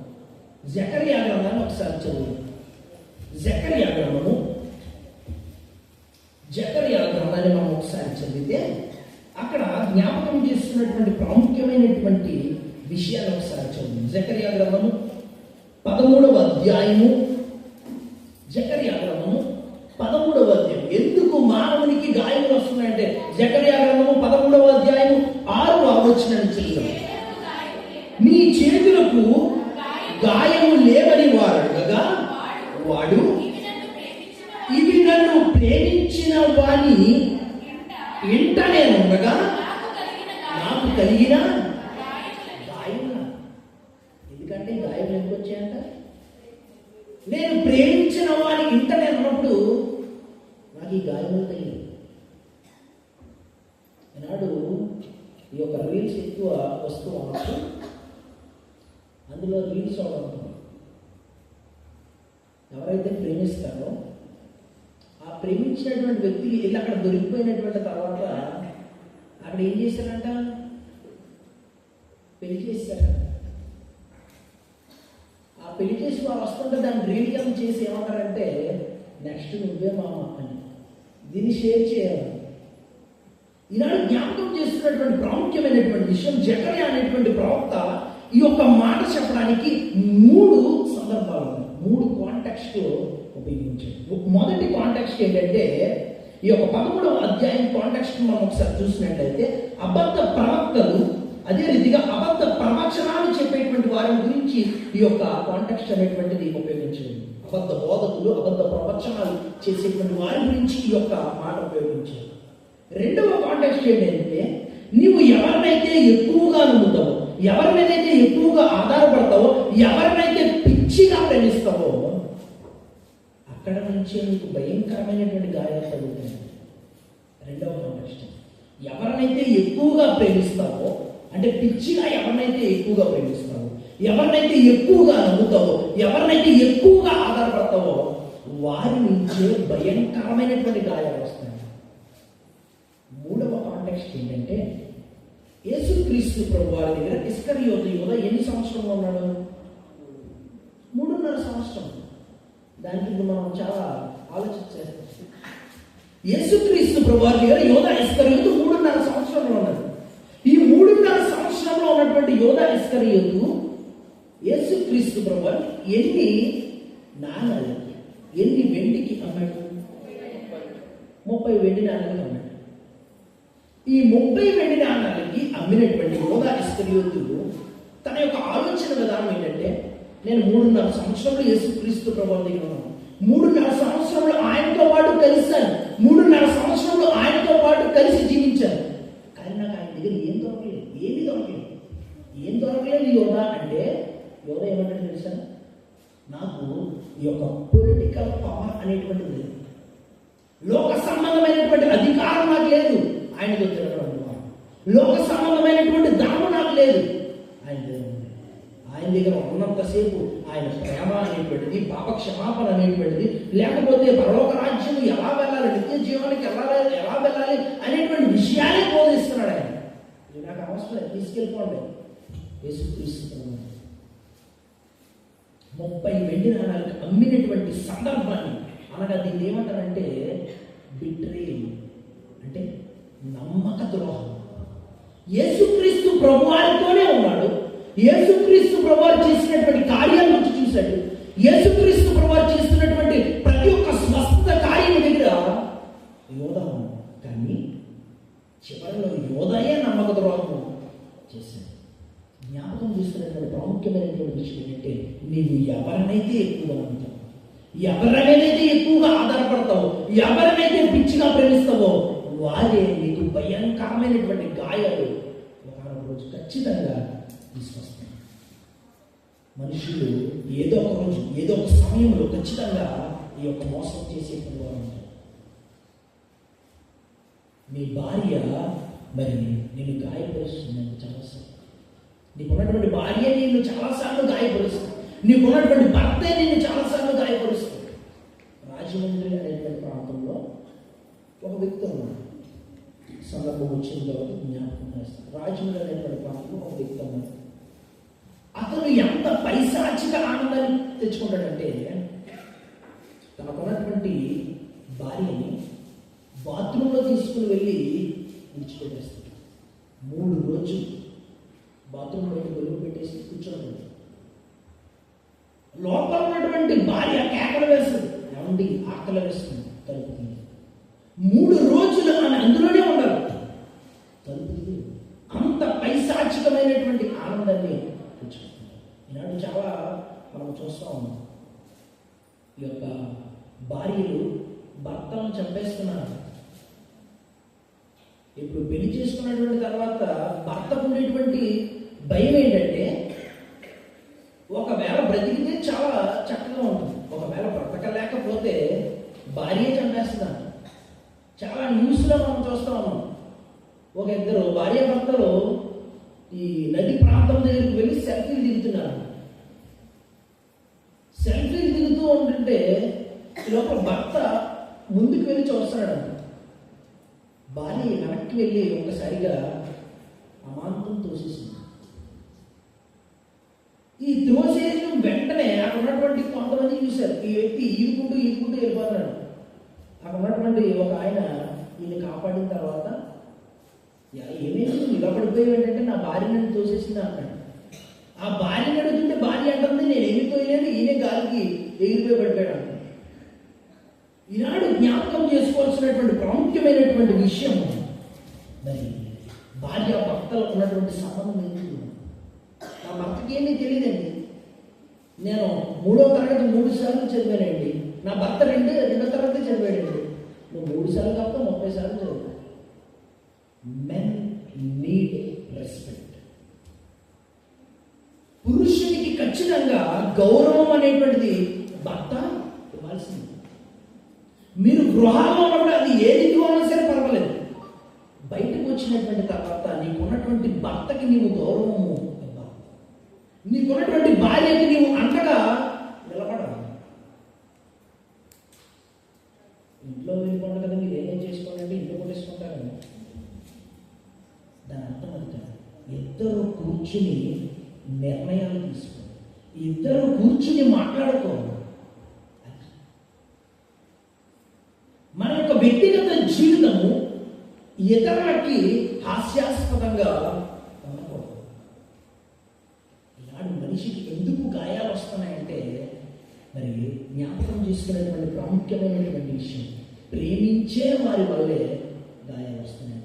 జకర్యా గ్రంథాన్ని ఒకసారి చదువు. జకర్యా గ్రంథాన్ని మనం ఒకసారి చదివితే అక్కడ జ్ఞాపకం చేస్తున్నటువంటి ప్రాముఖ్యమైనటువంటి విషయాలు ఒకసారి చదువు. జకర్యా గ్రంథము 13వ అధ్యాయము. జకర్యా గ్రంథము 13వ అధ్యాయం. ఎందుకు మానవునికి గాయములు వస్తున్నాయంటే జకర్యా గ్రంథము 13వ అధ్యాయము 6వ వచనాన్ని చదువుతాం. నీ చేతులకు గాయము లేవని వారు అడగగా వాడు ఇవి నన్ను ప్రేమించిన వాని ఇంట నేను ఉండగా నాకు కలిగిన గాయములు. ఎందుకంటే గాయములు ఎందుకు వచ్చాయంట? నేను ప్రేమించిన వాని ఇంట నేను ఉన్నప్పుడు నాకు ఈ గాయములు తగిలి. ఈనాడు ఈ యొక్క రీల్స్ ఎక్కువ వస్తూ ఉన్నప్పుడు అందులో రీల్స్ అవడం, ఎవరైతే ప్రేమిస్తారో ఆ ప్రేమించినటువంటి వ్యక్తికి వెళ్ళి అక్కడ దొరికిపోయినటువంటి తర్వాత అక్కడ ఏం చేశారంట? పెళ్లి చేశారు. ఆ పెళ్లి చేసి వారు వస్తుంటే దాన్ని రీడియం చేసి ఏమంటారంటే నెక్స్ట్ నువ్వే మామ అని దీన్ని షేర్ చేయాలి. ఈనాడు జ్ఞాపకం చేస్తున్నటువంటి ప్రాముఖ్యమైనటువంటి విషయం, జకర్యా అనేటువంటి ప్రవక్త ఈ యొక్క మాట చెప్పడానికి 3 సందర్భాలు ఉన్నాయి. 3 కాంటెక్స్ట్ ఉపయోగించాడు. మొదటి కాంటెక్స్ట్ ఏంటంటే ఈ యొక్క 13వ అధ్యాయం కాంటెక్స్ట్ మనం ఒకసారి చూసినట్లయితే అబద్ధ ప్రవక్తలు, అదే రీతిగా అబద్ధ ప్రవచనాలు చెప్పేటువంటి వారి గురించి ఈ యొక్క కాంటెక్స్ట్ అనేటువంటిది ఉపయోగించాడు. అబద్ధ బోధకులు, అబద్ధ ప్రవచనాలు చేసేటువంటి వారి గురించి ఈ యొక్క మాట ఉపయోగించాడు. రెండవ కాంటెక్స్ట్ ఏంటంటే నీవు ఎవరినైతే ఎక్కువగా నమ్ముతావో, ఎవరినైతే ఎక్కువగా ఆధారపడతావో, ఎవరినైతే పిచ్చిగా ప్రేమిస్తావో అక్కడ నుంచే నీకు భయంకరమైనటువంటి గాయాలు తగ్గుతాయి. రెండవ కాంటెక్స్ట్, ఎవరినైతే ఎక్కువగా ప్రేమిస్తావో అంటే పిచ్చిగా ఎవరినైతే ఎక్కువగా ప్రేమిస్తావో, ఎవరినైతే ఎక్కువగా నమ్ముతావో, ఎవరినైతే ఎక్కువగా ఆధారపడతావో వారి నుంచే భయంకరమైనటువంటి గాయాలు వస్తాయి. మూడవ కాంటెక్స్ట్ ఏంటంటే యేసుక్రీస్తు ప్రభు వారి దగ్గర ఇస్కరియోతు యూదా ఎన్ని సంవత్సరంలో ఉన్నాడు? 3.5 సంవత్సరం. దానికి ఇప్పుడు మనం చాలా ఆలోచించాలి. యేసుక్రీస్తు ప్రభు వారి దగ్గర యూదా ఇస్కరియోతు 3.5 సంవత్సరంలో ఉన్నాడు. ఈ 3.5 సంవత్సరంలో ఉన్నటువంటి యూదా ఇస్కరియోతు యేసుక్రీస్తు ప్రభు వారికి ఎన్ని నాణాలకి, ఎన్ని వెండికి అమ్మాడు? 30 వెండి నాణాలకి అమ్మాడు. ఈ 30 వెండి నాణాలకి అమ్మినటువంటి యూదా ఇస్కరియోతు తన యొక్క ఆలోచన విధానం ఏంటంటే నేను 3.5 సంవత్సరంలో యేసుక్రీస్తు ప్రభువు దగ్గర ఉన్నాను, 3.5 సంవత్సరంలో ఆయనతో పాటు కలిశాను, 3.5 సంవత్సరంలో ఆయనతో పాటు కలిసి జీవించాను, కానీ నాకు ఆయన దగ్గర ఏం దొరకలేదు, ఏం దొరకలేదు యోధా అంటే యోధా ఏమంటాడు తెలుసా? నాకు ఈ యొక్క పొలిటికల్ పవర్ అనేటువంటిది, లోక సంబంధమైనటువంటి అధికారం నాకు లేదు, ఆయనకు వచ్చినటువంటి వారు లోక సంబంధమైనటువంటి ధనము నాకు లేదు, ఆయన దగ్గర ఉన్నంతసేపు ఆయన ప్రేమ అనేటువంటిది, పాప క్షమాపణ అనేటువంటిది, లేకపోతే పరలోక రాజ్యం ఎలా వెళ్ళాలి, నిత్య జీవానికి ఎలా వెళ్ళాలి అనేటువంటి విషయాలే బోధిస్తున్నాడు ఆయన. ఇది నాకు అవసరం, తీసుకెళ్ళిపోండి. యేసుక్రీస్తు 30 వెండి నాణాలకు అమ్మినటువంటి సందర్భాన్ని, అనగా దీన్ని ఏమంటారంటే బిట్రేల్, అంటే నమ్మక ద్రోహం. యేసుక్రీస్తు ప్రభువారితోనే ఉన్నాడు, యేసుక్రీస్తు ప్రభువారు చేసినటువంటి కార్యాల నుంచి చూశాడు, యేసుక్రీస్తు ప్రభువారు చేస్తున్నటువంటి ప్రతి ఒక్క స్వస్థ కార్యం దగ్గర యోధా ఉన్నాడు. కానీ చివరిలో యోధాయే నమ్మక ద్రోహం చేశాడు. జ్ఞాపకం చేస్తున్నటువంటి ప్రాముఖ్యమైనటువంటి విషయం ఏంటంటే నీవు ఎవరినైతే ఎక్కువగా నమ్ముతావు, ఎవరినైతే ఎక్కువగా ఆధారపడతావో, ఎవరినైతే పిచ్చిగా ప్రేమిస్తావో వారే నీకు భయంకరమైనటువంటి గాయాలు ఒకనొక రోజు ఖచ్చితంగా తీసుకొస్తాయి. మనుషులు ఏదో ఒక రోజు, ఏదో ఒక సమయంలో ఖచ్చితంగా ఈ యొక్క మోసం చేసేటువంటి వారు ఉంటారు. నీ భార్య మరి నేను గాయపరుస్తున్నాను చాలాసార్లు, నీకున్నటువంటి భార్య నిన్ను చాలాసార్లు గాయపరుస్తుంది, నీకున్నటువంటి భర్త నిన్ను చాలాసార్లు గాయపరుస్తుంది. రాజమండ్రి అనేటువంటి ప్రాంతంలో ఒక వ్యక్తి ఉన్నాడు, సందర్భం వచ్చిన తర్వాత జ్ఞాపకం చేస్తాను. రాజమండ్రి అనేటువంటి ప్రాంతంలో ఒక వ్యక్తి ఉన్నాడు. అతను ఎంత పైశాచిక ఆనందాన్ని తెచ్చుకుంటాడంటే తనకున్నటువంటి భార్యని బాత్రూంలో తీసుకుని వెళ్ళి విడిచిపెట్టేస్తాడు. 3 రోజులు బాత్రూంలో వెళ్ళి బరువు పెట్టేసి కూర్చోండి. లోపల ఉన్నటువంటి భార్య కేకలు వేస్తుంది, ఏమండి ఆకలి వేస్తుంది, తలుపు తీయండి. 3 రోజులు ఆమె అందులోనే ఉండాలి, తలుపు తీయదు. అంత పైశాచికమైనటువంటి ఆనందాన్ని తెచ్చుకుంటుంది. ఈనాడు చాలా మనం చూస్తూ ఉన్నాం, ఈ యొక్క భార్యలు భర్తలను చంపేస్తున్నారు. ఇప్పుడు పెళ్లి చేసుకున్నటువంటి తర్వాత భర్తకు ఉండేటువంటి భయం ఏంటంటే, ఒకవేళ బ్రతికితే చాలా చక్కగా ఉంటుంది, ఒకవేళ బ్రతకలేకపోతే భార్య చంపేస్తున్నారు. చాలా న్యూస్లో మనం చూస్తూ ఉన్నాం. ఒక 2 భార్య భర్తలు ఈ నది ప్రాంతం దగ్గరికి వెళ్ళి సెల్ఫీలు దిగుతున్నారు. సెల్ఫీలు దిగుతూ ఉంటుంటే లోపల భర్త ముందుకు వెళ్ళి చూస్తున్నాడు. భార్య వెనక్కి వెళ్ళి ఒక్కసారిగా అమాంతం తోసేసింది. ఈ త్రోసేసిన వెంటనే అక్కడ ఉన్నటువంటి కొంతమంది చూశారు, ఈ వ్యక్తి ఈదుకుంటూ వెళ్ళిపోతున్నాడు. అక్కడ ఉన్నటువంటి ఒక ఆయన ఈయన కాపాడిన తర్వాత, ఏమేమి ఇలా పడిపోయావు ఏంటంటే, నా భార్య నన్ను తోసేసింది అన్నాడు. ఆ భార్యని అడుగుతుంటే భార్య అంటుంది, నేను ఎగిరిపోయలేదు, ఈయన గాలికి ఎగిరిపోయి పడిపోయాడు అంటాడు. ఈనాడు జ్ఞాపకం చేసుకోవాల్సినటువంటి ప్రాముఖ్యమైనటువంటి విషయం, మరి భార్య భర్తలకు ఉన్నటువంటి సంబంధం ఏంటి? నా భర్తకి ఏమీ తెలియదండి, నేను 3వ తరగతి 3 సార్లు చదివానండి, నా భర్త 2వ తరగతి చదివాడండి. నువ్వు 3 సార్లు కాక 30 సార్లు చదివా. Men need respect. పురుషునికి ఖచ్చితంగా గౌరవం అనేటువంటిది భర్త ఇవ్వాల్సింది. మీరు గృహాల్లో ఉన్నప్పుడు అది ఏది ఇవ్వాలన్నా సరే పర్వాలేదు, బయటకు వచ్చినటువంటి తర్వాత నీకున్నటువంటి భర్తకి నీవు గౌరవము ఇవ్వాలి, నీకున్నటువంటి భార్యకి నీవు అంతగా నిలబడాలి. ఇంట్లో వెళ్ళిపోండి కదా, మీరు ఏమేం చేసుకోవాలంటే ఇంట్లో కొట్టేసుకుంటారండి. దాని అర్థం అది కాదు. ఇద్దరు కూర్చుని నిర్ణయాలు తీసుకోవాలి, ఇద్దరు కూర్చుని మాట్లాడుకోవాలి. మన యొక్క వ్యక్తిగత జీవితము ఇతరులకి హాస్యాస్పదంగా ఉండకూడదు. ఈనాడు మనిషికి ఎందుకు గాయాలు వస్తున్నాయంటే, మరి జ్ఞాపకం చేసుకునేటువంటి ప్రాముఖ్యమైనటువంటి విషయం, ప్రేమించే వారి వల్లే గాయాలు వస్తున్నాయి.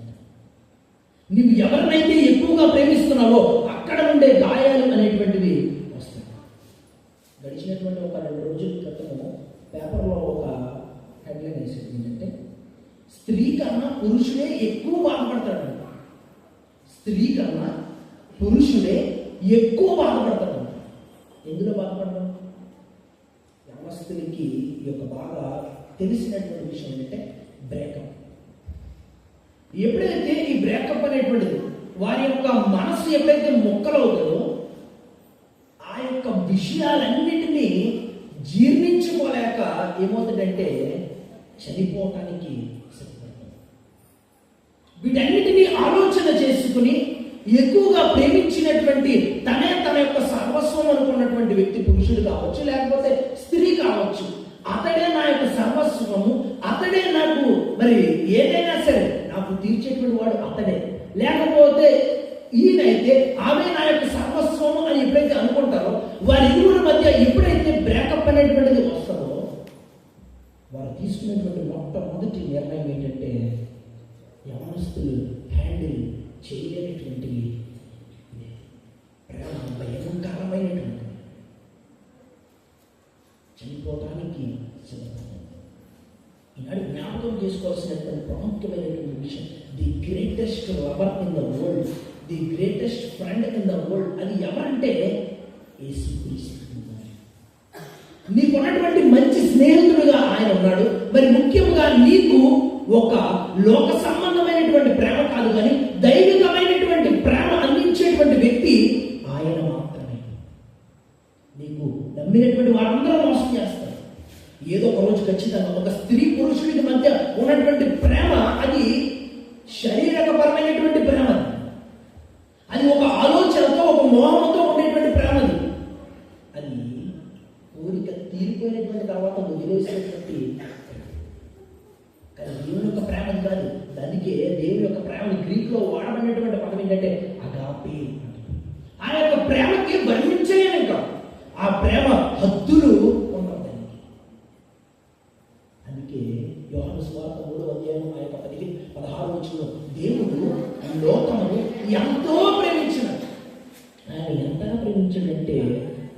నువ్వు ఎవరినైతే ఎక్కువగా ప్రేమిస్తున్నావో అక్కడ ఉండే గాయాలు అనేటువంటివి వస్తాయి. గడిచినటువంటి ఒక 2 రోజుల క్రితము పేపర్లో ఒక హెడ్లైన్ వేసేది ఏంటంటే, స్త్రీ కన్నా పురుషుడే ఎక్కువ బాధపడతాడు. స్త్రీ కన్నా పురుషుడే ఎక్కువ బాధపడతాడు. ఎందులో బాధపడతాడు? యవనస్తులకి ఈ యొక్క బాధ తెలిసినటువంటి విషయం ఏంటంటే బ్రేకప్. ఎప్పుడైతే ఈ బ్రేకప్ అనేటువంటిది వారి యొక్క మనసు ఎప్పుడైతే మొక్కలవుతుందో, ఆ యొక్క విషయాలన్నిటినీ జీర్ణించుకోలేక ఏమవుతుందంటే చనిపోవటానికి సిద్ధపడుతుంది. వీటన్నిటినీ ఆలోచన చేసుకుని ఎక్కువగా ప్రేమించినటువంటి తన యొక్క సర్వస్వం అనుకున్నటువంటి వ్యక్తి, పురుషుడు కావచ్చు లేకపోతే స్త్రీ కావచ్చు, అతడే నా యొక్క సర్వస్వము, అతడే నాకు మరి ఏదైనా సరే నాకు తీర్చేటువంటి వాడు అతడే, లేకపోతే ఈయనైతే ఆమె నా యొక్క సర్వస్వము అని ఎప్పుడైతే అనుకుంటారో, వారి ఇరువుల మధ్య ఎప్పుడైతే బ్రేకప్ అనేటువంటిది వస్తుందో, వారు తీసుకునేటువంటి మొట్టమొదటి నిర్ణయం ఏంటంటే, యవనస్తులు హ్యాండిల్ చేయలేనటువంటి ప్రేమ భయంకరమైనటువంటి చనిపోవడానికి సిద్ధపడుతుంది. ఈనాడు జ్ఞాపకం చేసుకోవాల్సినటువంటి ప్రాముఖ్యమైనటువంటి విషయం, the greatest lover in the world, the greatest friend in the world, అది ఎవరంటే యేసుక్రీస్తు. నీకున్నటువంటి మంచి స్నేహితుడుగా ఆయన ఉన్నాడు. మరి ముఖ్యంగా నీకు ఒక లోక సంబంధమైనటువంటి ప్రేమ కాదు, కానీ దైవికమైనటువంటి ప్రేమ అందించేటువంటి వ్యక్తి ఆయన మాత్రమే. నీకు నమ్మినటువంటి వారందరూ మోసం చేస్తారు. ఏదో ఒక రోజు ఖచ్చితంగా ఒక స్త్రీ పురుషుడికి మధ్య ఉన్నటువంటి ప్రేమ అది శారీరకపరమైనటువంటి ప్రేమ, అది ఒక ఆలోచనతో ఒక మోహంతో ఉండేటువంటి ప్రేమ, అది కోరిక తీరిపోయినటువంటి తర్వాత వదిలేసేటువంటి. కానీ దేవుని యొక్క ప్రేమ ప్రేమకి వర్ణించలేము. ఇంకా ఆ ప్రేమ హద్దులు ఉండవు దానికి. అందుకే యోహాను సువార్త 3వ అధ్యాయం ఆ యొక్క 16 వచనంలో దేవుడు ఈ లోకమును ఎంతో ప్రేమించినాడు. ఆయన ఎంతగా ప్రేమించాడంటే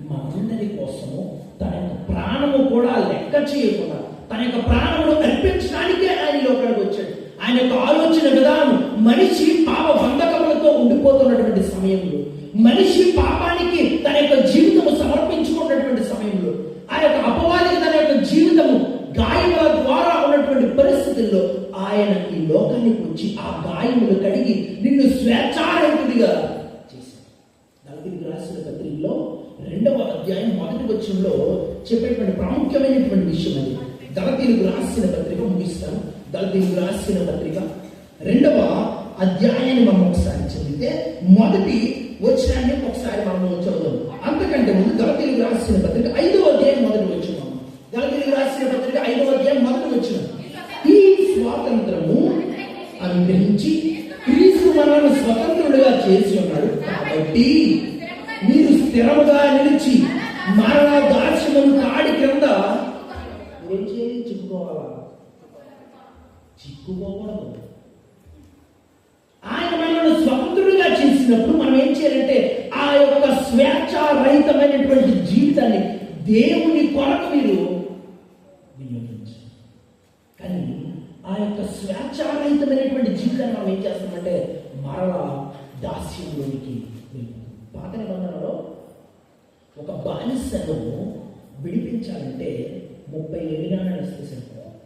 మనందరి కోసము తన యొక్క ప్రాణము కూడా లెక్క చేయకుండా తన యొక్క ప్రాణమును అర్పించడానికే ఆయన లోకానికి వచ్చాడు. ఆయన యొక్క ఆలోచన విధానం మనిషి పాప బంధకములతో ఉండిపోతున్నటువంటి సమయంలో, మనిషి పాపానికి తన యొక్క జీవితము సమర్పించుకున్నటువంటి సమయంలో, ఆ యొక్క అపవాదికి తన యొక్క జీవితము గాయముల ద్వారా ఉన్నటువంటి పరిస్థితుల్లో ఆయన ఈ లోకానికి వచ్చి ఆ గాయములు కడిగి నిన్ను స్వేచ్ఛారహితుడిగా చేశాడు. గలతీయులకు రాసిన పత్రికలో 2వ అధ్యాయం 1వ వచనంలో చెప్పేటువంటి ప్రాముఖ్యమైనటువంటి విషయం అది. గలతీయులకు రాసిన పత్రిక ముగిస్తాను. గలతీయులకు రాసిన పత్రిక 2వ అధ్యాయాన్ని మనం ఒకసారి చదివితే 1వ వచనాన్ని ఒకసారి మనం చదువుదాం. అంతకంటే ముందు గలతీయులకు రాసిన పత్రిక 5వ అధ్యాయం 1వ వచనం. గలతీయులకు రాసిన పత్రిక 5వ అధ్యాయం 1వ వచనం. ఈ స్వాతంత్రము అనుగ్రహించి క్రీస్తు మనల్ని స్వతంత్రులుగా చేసి ఉన్నాడు. కాబట్టి మీరు స్థిరముగా నిలిచి మరణ దాస్యమును కాడి క్రింద ఏం చేయాలి? చిక్కుకోవాలా? చిక్కుకోకూడదు. ఆయన మనల్ని స్వతంత్రులుగా చేసినప్పుడు మనం ఏం చేయాలంటే ఆ యొక్క స్వేచ్ఛారహితమైనటువంటి జీవితాన్ని దేవుని కొరకు మీరు వినియోగించాలి. కానీ ఆ యొక్క స్వేచ్ఛారహితమైనటువంటి జీవితాన్ని మనం ఏం చేస్తామంటే మరలా దాస్యంలోనికి వెళ్ళిపోతాం. పాత నిబంధనలో ఒక బానిసను విడిపించాలంటే 30 వెండి నాణాలు ఇస్తే సరిపోవాలి.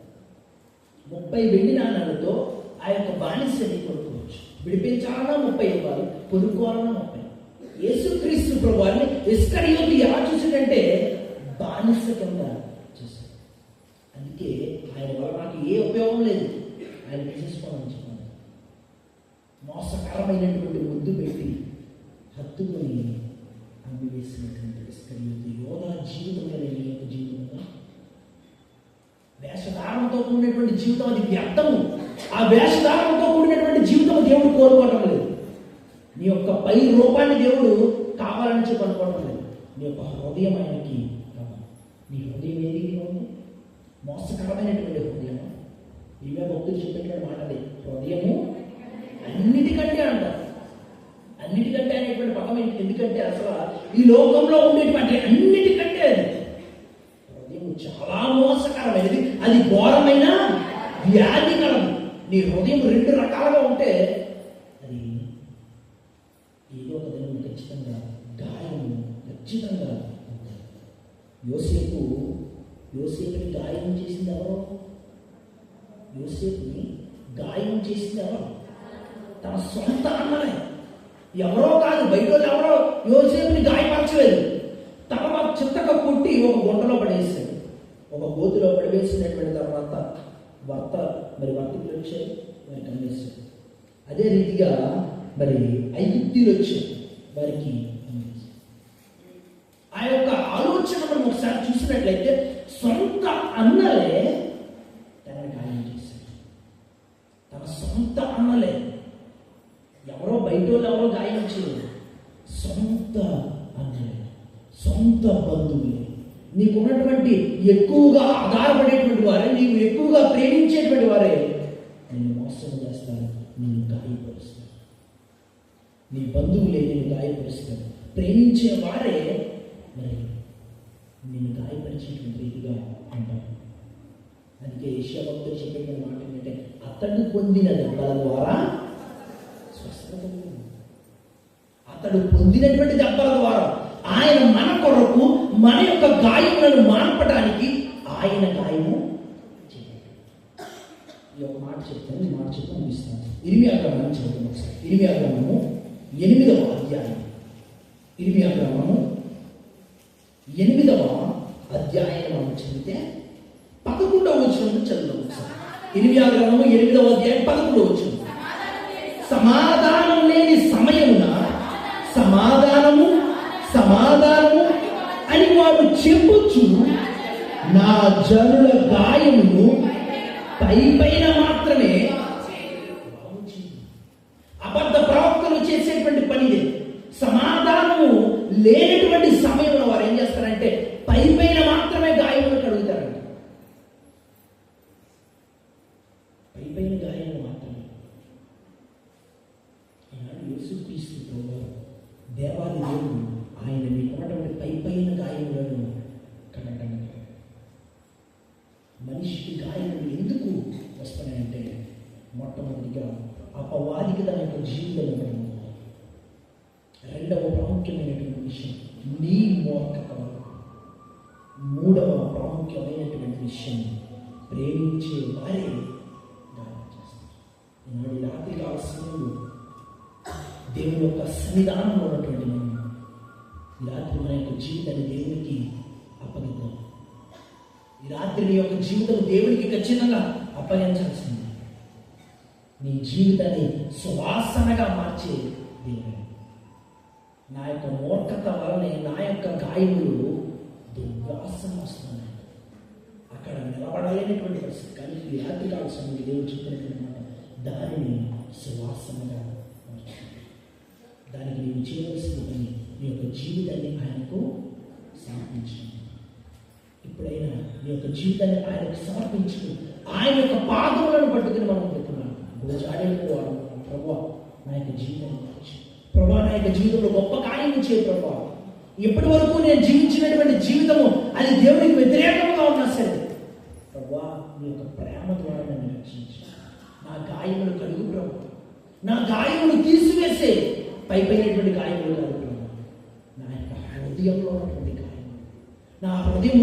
30 వెండి నాణాలతో ఆ యొక్క బానిసని కొనుక్కోవచ్చు. విడిపించాలన్నా 30 ఇవ్వాలి, కొనుక్కోవాలన్నా 30. యేసుక్రీస్తు ప్రభువారిని ఇస్కరియోతు ఎలా చూసాడంటే బానిస కింద చూశాడు. అందుకే ఆయన వల్ల నాకు ఏ ఉపయోగం లేదు, ఆయన తీసుకోవాలని చెప్పాను. మోసకరమైనటువంటి ముద్దు పెట్టి హత్తుకొని అమ్మివేసినటువంటి ఇస్కరియోతు యోధా జీవితంలో జీవితంగా వేషధారంతో కూడినటువంటి జీవితం అది వ్యర్థము. ఆ వేషధారంతో కూడినటువంటి జీవితం దేవుడు కోరుకోవటం లేదు. నీ యొక్క పై రూపాన్ని దేవుడు కావాలని చెప్పి అనుకోవటం లేదు. నీ యొక్క హృదయం ఆయనకి కావాలి. నీ హృదయం ఏది ఉంది? మోసకరమైనటువంటి హృదయము. ఇవే భక్తులు చెప్పేటువంటి మాటది. హృదయము అన్నిటికంటే అంటారు. అన్నిటికంటే అనేటువంటి పదం ఎందుకంటే అసలు ఈ లోకంలో ఉండేటువంటి అన్నిటికంటే అది హృదయం చాలా మోసకరమైనది. అది ఘోరమైన వ్యాధి కలదు. నీ హృదయం 2 రకాలుగా ఉంటే అది ఏదో ఒక దినం ఖచ్చితంగా గాయం ఖచ్చితంగా ఉంటుంది. యోసేపుని గాయం చేసింది ఎవరో? యోసేపుని గాయం చేసింది ఎవరో? తన సొంత అన్నలే. ఎవరో కాదు, బయట ఎవరో యోసేపుని గాయపరచలేదు. తన చిత్తక కొట్టి ఒక గుంటలో పడేసాడు. ఒక గోతిలో పడివేసినటువంటి తర్వాత భర్తకి వచ్చారు, మరి కన్నేశారు. అదే రీతిగా మరి ఐగుప్తీయులు వచ్చారు, వారికి కన్నేశారు. ఆ యొక్క ఆలోచన మనం ఒకసారి చూసినట్లయితే సొంత అన్నలే తనని గాయం చేశారు. తన సొంత అన్నలే, ఎవరో బయట ఎవరో గాయం చేయలేదు. సొంత అన్నలే, సొంత బంధువులే, నీకున్నటువంటి ఎక్కువగా ఆధారపడేటువంటి వారే, నీకు ఎక్కువగా ప్రేమించేటువంటి వారే నిన్ను మోసం చేస్తారు, నిన్ను గాయపరుస్తారు. నీ బంధువులే నిన్ను గాయపరుస్తారు. ప్రేమించే వారే మరి నిన్ను గాయపరిచేటువంటి రీతిగా ఉంటారు. అందుకే యెషయా భక్తుడు చెప్పేటువంటి మాట ఏంటంటే అతడు పొందిన దెబ్బల ద్వారా స్వస్థత. అతడు పొందినటువంటి దెబ్బల ద్వారా ఆయన మన కొరకు మన యొక్క గాయములను మాన్పడానికి ఆయన గాయము చేయాలి. ఈ ఒక మాట చెప్తాను, ఈ మాట చెప్పి ముగిస్తాను. ఇర్మియా గ్రంథం చదువుతాం ఒకసారి. ఇర్మియా గ్రంథము 8వ అధ్యాయం. ఇర్మియా గ్రంథము 8వ అధ్యాయం మనం చదివితే 11వ వచనం చదువుతాం ఒకసారి. ఇర్మియా గ్రంథము 8వ అధ్యాయం 11వ వచనం. సమాధానం లేని సమయమున సమాధానము సమాధానము అని వారు చెప్పుచు నా జనుల గాయమును పైపైన మాత్రమే. అబద్ధ ప్రవక్తలు చేసేటువంటి పనిదే. సమాధానము లేనటువంటి సమయంలో వారు ఏం చేస్తారంటే పైన మాత్రమే గాయములు కడుగుతారంట. పైన గాయములు మాత్రమే. ఈనాడు యేసుక్రీస్తు ప్రభువు దేవాది దేవుడు ఆయన మీకున్నటువంటి పైన గాయములను కడగడానికి. మనిషికి గాయములు ఎందుకు వస్తున్నాయంటే మొట్టమొదటిగా అపవాదికి దాని యొక్క జీవితంలో పడింది. రెండవ ప్రాముఖ్యమైనటువంటి విషయం నీ మూర్ఖత వల్ల. మూడవ ప్రాముఖ్యమైనటువంటి విషయం ప్రేమించే వారే గాయం చేస్తారు. ఈనాడు రాత్రి కాల సమయంలో దేవుని యొక్క సన్నిధానంలో ఉన్నటువంటి మనం ఈ రాత్రి మన యొక్క జీవితాన్ని దేవునికి అప్పగిద్దాం. ఈ రాత్రి నీ యొక్క జీవితం దేవునికి ఖచ్చితంగా అప్పగించాల్సింది. నీ జీవితాన్ని సువాసనగా మార్చే దేవుడు. నా యొక్క మూర్ఖత వలనే నా యొక్క గాయములు దుర్వాసన వస్తున్నాయి. అక్కడ నిలబడలేనటువంటి పరిస్థితి. కానీ ఈ రాత్రి కాల సమయంలో దేవుడు చెప్పినటువంటి మాట దానిని సువాసనగా మార్చాలి. దానికి నీవు చేయవలసిన పని నీ యొక్క జీవితాన్ని ఆయనకు సమర్పించండి. ఎప్పుడైనా నీ యొక్క జీవితాన్ని ఆయనకు సమర్పించుకుని ఆయన యొక్క పాదములను పట్టుకుని మనం పెట్టుకున్నాం. గోచాడేవాడు ప్రభువా నా యొక్క జీవితాన్ని మార్చు. ప్రభువా నా యొక్క జీవితంలో గొప్ప కార్యం చేయ ప్రభువా. ఇప్పటి వరకు నేను జీవించినటువంటి జీవితము అది దేవునికి వ్యతిరేకంగా ఉన్నా సరే ప్రభువా నీ యొక్క ప్రేమ ద్వారా నన్ను రక్షించు. నా గాయములు కలుగు ప్రభు. నా గాయములు తీసివేసే పైనటువంటి గాయములు కాదు ప్రభు. నా యొక్క హృదయంలో ఉన్నటువంటి గాయములు, నా హృదయం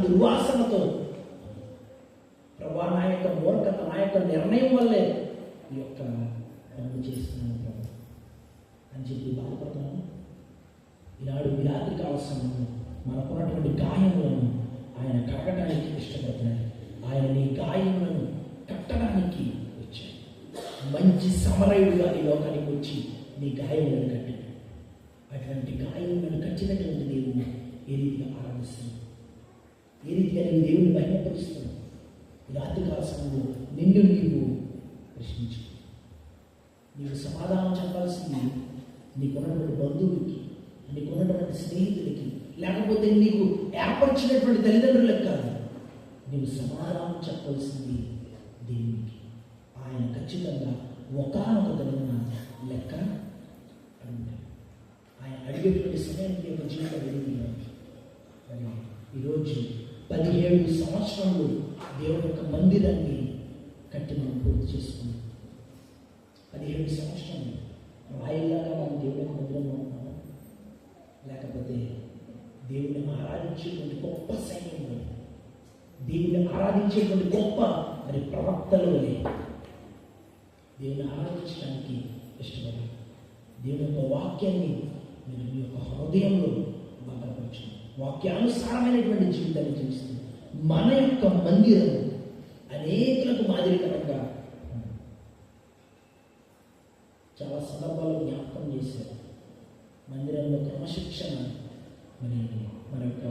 దుర్వాసనతో ప్రభా నా యొక్క మూర్ఖత నా యొక్క నిర్ణయం వల్లే ఈ యొక్క పనులు చేస్తున్నాను ప్రభు అని చెప్పి బాధపడుతున్నాను. ఈనాడు ఈ రాత్రి కావాల్సిన మనకున్నటువంటి గాయములను ఆయన కడగడానికి ఇష్టపడుతున్నాడు. ఆయన నీ గాయములను కట్టడానికి వచ్చాడు. మంచి సమరయుడుగా ఈ లోకానికి వచ్చి నీ గాయములను కట్టాడు. అటువంటి గాయములను కట్టినటువంటి దేవుని ఏ రీతిగా ఆరాధిస్తున్నావు, ఏ రీతిగా నీ దేవుని బయటపరుస్తున్నావు. ఈ రాత్రి కాల సమయంలో నిన్ను నీవు ప్రశ్నించు. నీవు సమాధానం చెప్పాల్సింది నీకున్నటువంటి బంధువులకి, నీకున్నటువంటి స్నేహితులకి, లేకపోతే నీకు ఏర్పరిచినటువంటి తల్లిదండ్రులకు కాదు. నీవు సమాధానం చెప్పాల్సింది దేవునికి. ఆయన ఖచ్చితంగా ఒకానొక దిన లెక్క అడుగుతాడు. ఆయన అడిగేటువంటి సమయానికి యొక్క జీవితం ఎదుగుతుంది. మరి ఈరోజు 17 సంవత్సరాలు దేవుని యొక్క మందిరాన్ని కట్టి మనం పూర్తి చేసుకున్నాం. 17 సంవత్సరాలు రాయిలాగా మనం దేవుని యొక్క మందిరంలో ఉన్నాము, లేకపోతే దేవుని ఆరాధించేటువంటి గొప్ప సైన్యంలో, దేవుని ఆరాధించేటువంటి గొప్ప మరి ప్రవక్తలు వలె దేవుని ఆరాధించడానికి ఇష్టపడాలి. దేవుని యొక్క వాక్యాన్ని మీరు మీ యొక్క హృదయంలో భద్రపరచు. వాక్యానుసారమైనటువంటి జీవితాన్ని జీవిస్తుంది. మన యొక్క మందిరం అనేకులకు మాదిరికరంగా చాలా సందర్భాల్లో జ్ఞాపకం చేశారు. మందిరంలో క్రమశిక్షణ మరి మన యొక్క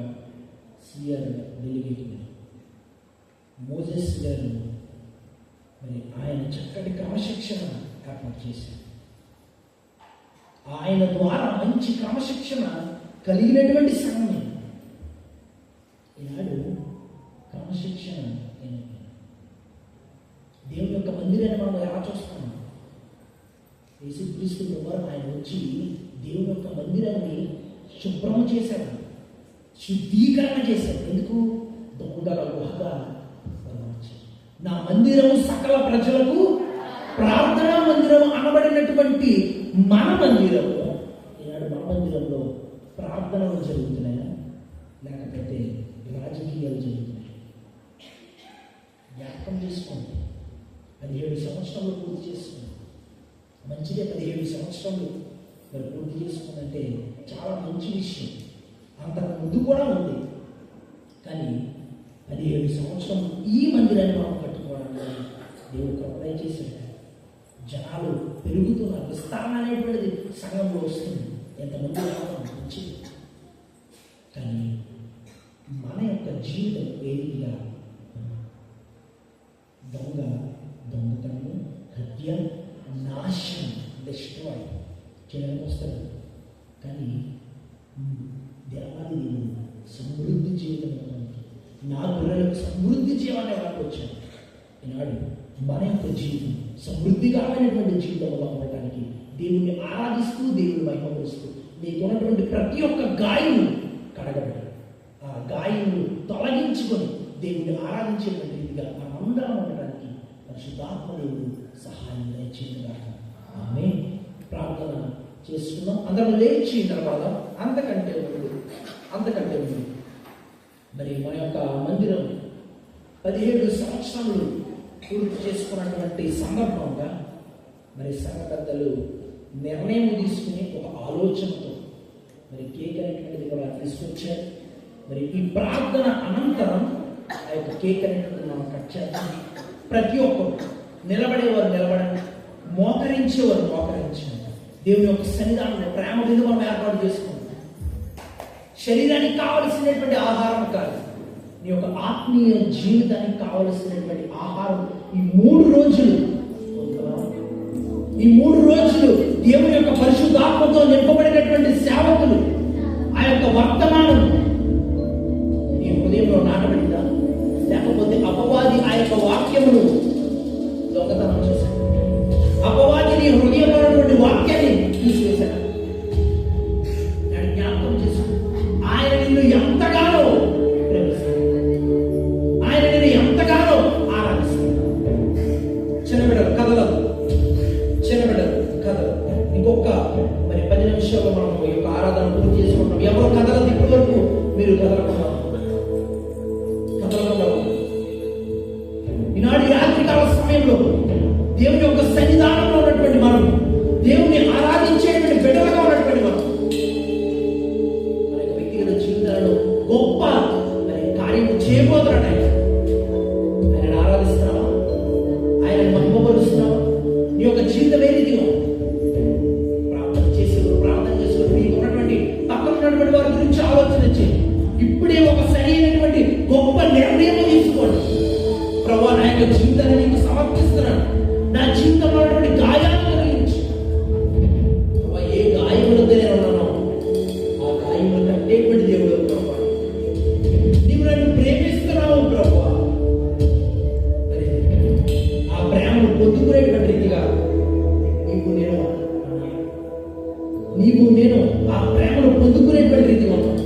సిఆర్ డెలిగేట్ మోజెస్ గారు మరి ఆయన చక్కటి క్రమశిక్షణ ఏర్పాటు చేశారు. ఆయన ద్వారా మంచి క్రమశిక్షణ కలిగినటువంటి సంఘం ఈనాడు క్రమశిక్షణ దేవుని యొక్క మందిరాన్ని మనం ఎలా చూస్తున్నాం? యేసుక్రీస్తు ప్రభువు ఆయన వచ్చి దేవుని యొక్క మందిరాన్ని శుభ్రం చేశాడు, శుద్ధీకరణ చేశాడు. ఎందుకు? దొంగల గుహగా నా మందిరం సకల ప్రజలకు ప్రార్థనా మందిరం అనబడినటువంటి మన మందిరము ఈనాడు మన మందిరంలో ప్రార్థనలు జరుగుతున్నాయా, లేకపోతే రాజకీయాలు జరుగుతున్నాయి? జ్ఞాపకం చేసుకోండి. 17 సంవత్సరాలు పూర్తి చేసుకున్నాం. మంచిదే, 17 సంవత్సరాలు మరి పూర్తి చేసుకుందంటే చాలా మంచి విషయం. అంతకు ముందు కూడా ఉంది, కానీ 17 సంవత్సరం ఈ మందిరాన్ని మనం కట్టుకోవడానికి దేవుడు కృప చేశాడు. జనాలు పెరుగుతున్నారు, విస్తరణ అనేటువంటిది సంఘంలో వస్తుంది. ఎంతమంది రావడం మంచిది, కానీ మన యొక్క జీవితం ఏ రీతిగా దొంగతనము, హత్య, నాశనం, డిస్ట్రాయ్ చేయడానికి వస్తారు. కానీ దేవాది దేవుడు సమృద్ధి జీవితం ఇవ్వడానికి, నా గొర్రెలకు సమృద్ధి జీవాన్ని వాళ్ళకి వచ్చాను. ఈనాడు మన యొక్క జీవితం సమృద్ధికరమైనటువంటి జీవితంలో ఉండటానికి దేవుణ్ణి ఆరాధిస్తూ దేవుని మహిమపరుస్తూ నీకున్నటువంటి ప్రతి ఒక్క గాయము కడగబడి ఆ గాయమును తొలగించుకొని దేవుణ్ణి ఆరాధించేటువంటి రీతిగా మనందరం ఉండటానికి పరిశుద్ధాత్మ దేవుడు సహాయం దయచేయగాక. ఆమె ప్రార్థన చేసుకుందాం. అందరం లేచి తర్వాత అంతకంటే ముందు మరి మన యొక్క మందిరం 17 సంవత్సరములు పూర్తి చేసుకున్నటువంటి సందర్భంగా మరి సంఘ పెద్దలు నిర్ణయం తీసుకుని ఒక ఆలోచనతో మరి కేక్ అనేటువంటిది కూడా తీసుకొచ్చారు. మరి ఈ ప్రార్థన అనంతరం ఆ యొక్క కేక్ అనేటువంటిది మనం కట్ చేద్దాం. ప్రతి ఒక్కరు నిలబడేవారు నిలబడండి, మోకరించేవారు మోకరించండి. దేవుని యొక్క సన్నిధానంలో ప్రేమ విధి మనం ఏర్పాటు చేసుకుంటాం. శరీరానికి కావలసినటువంటి ఆహారం కాదు, నీ యొక్క ఆత్మీయ జీవితానికి కావలసినటువంటి ఆహారం ఈ 3 రోజులు దేవుని యొక్క పరిశుద్ధాత్మతో నింపబడినటువంటి సేవకులు ఆ యొక్క వర్తమానం నీ హృదయంలో నాటబడిందా, లేకపోతే అపవాది ఆ యొక్క వాక్యమును దొంగతనం చేశాడు, అపవాది నీ హృదయంలో ఉన్నటువంటి వాక్యాన్ని తీసివేశాడు. నేను జ్ఞాపకం చేసుకుని ఆయన నిన్ను ఎంతగానో ప్రేమిస్తాడు, ఆయన నిన్ను ఎంతగానో ఆరాధిస్తాడు. చిన్నబిడ్డలు కదలదు, ఇంకొక మరి 10 నిమిషాల్లో మనం ఈ యొక్క ఆరాధన పూర్తి చేసుకుంటాం. ఎవరు కదలదు, ఇప్పటి వరకు మీరు కదలకుండా ఈనాడు రాత్రికాల సమయంలో దేవుని యొక్క సన్నిధానంలో ఉన్నటువంటి మనం, దేవుని ఆరాధించేటువంటి బిడ్డలుగా ఉన్నటువంటి మనం మన యొక్క వ్యక్తిగత జీవితాలలో గొప్ప మరి కార్యము చేయబోతున్నాడు. ఆయన ఆరాధిస్తున్నావా, ఆయన మహిమపరుస్తున్నావా? నీ యొక్క జీవితం ఏ రీతిగా ప్రార్థన చేసి నీకు ఉన్నటువంటి పక్కన ఉన్నటువంటి వారి గురించి ఆలోచన చేయి. ఇప్పుడే ఒక సరైనటువంటి గొప్ప నిర్ణయం తీసుకోండి. ప్రభువా, నా యొక్క జీవితాన్ని నీకు సమర్పిస్తున్నాను. నా జీవితంలో ఉన్నటువంటి గాయాలను తొలగించు. ఏ గాయములతో నేను ఉన్నానో ఆ గాయములు కట్టేటువంటి దేవుడు ప్రభువా. నీవు నన్ను ప్రేమిస్తున్నావు ప్రభువా. ఆ ప్రేమను పొందుకునేటువంటి రీతిగా నీవు నేను ఆ ప్రేమను పొందుకునేటువంటి రీతిగా ఉన్నాను.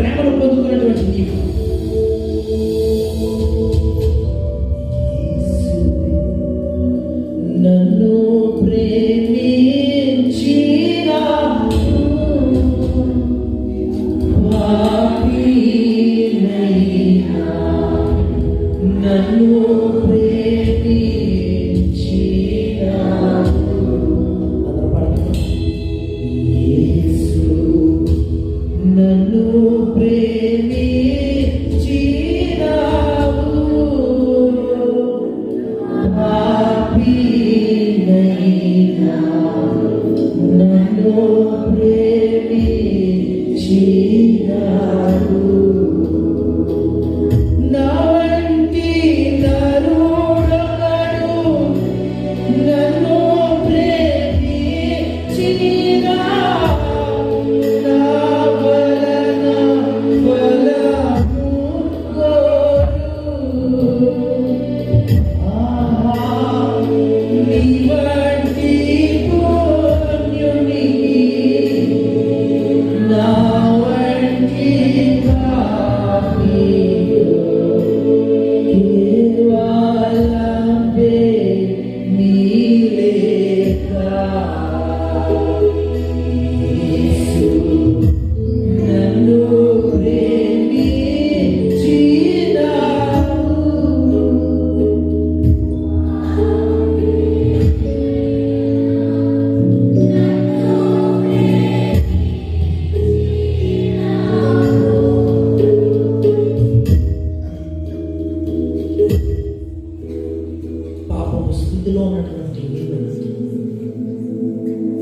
ప్రేమను పొందుకున్నటువంటి నీవు నన్ను ప్రేమించిన పాపినైనా నన్ను ప్రేమించిన అందరూ పాడుతున్నాం. యేసు నన్ను ప్రేమించినావు పాపినైనా నన్ను ప్రేమించినావు నా వంటి నరుడొకడు నన్ను ప్రేమించినా నా వలన ఫలము కోరు. ఆహా, నీ వంటి పుణ్యునికి నా వంటి పాపియో కేవలమే నీ లేక. యేసు నన్ను ప్రేమించినావు పాపము స్థితిలో ఉన్నటువంటి నిన్ను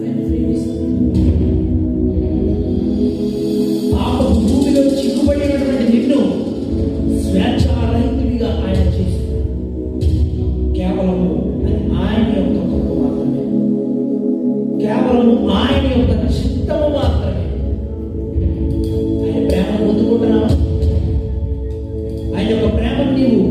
ఆయన ప్రేమిస్తున్నాడు. పాపము భూమిలో చిక్కుబడినటువంటి నిన్ను స్వేచ్ఛారహితుడిగా ఆయన చేస్తున్నాడు. కేవలము అది ఆయన యొక్క కృప మాత్రమే, కేవలము ఆయన యొక్క చిత్తము మాత్రమే. ఆయన ప్రేమను పొందుకుంటున్నావా? ఆయన యొక్క ప్రేమను నీవు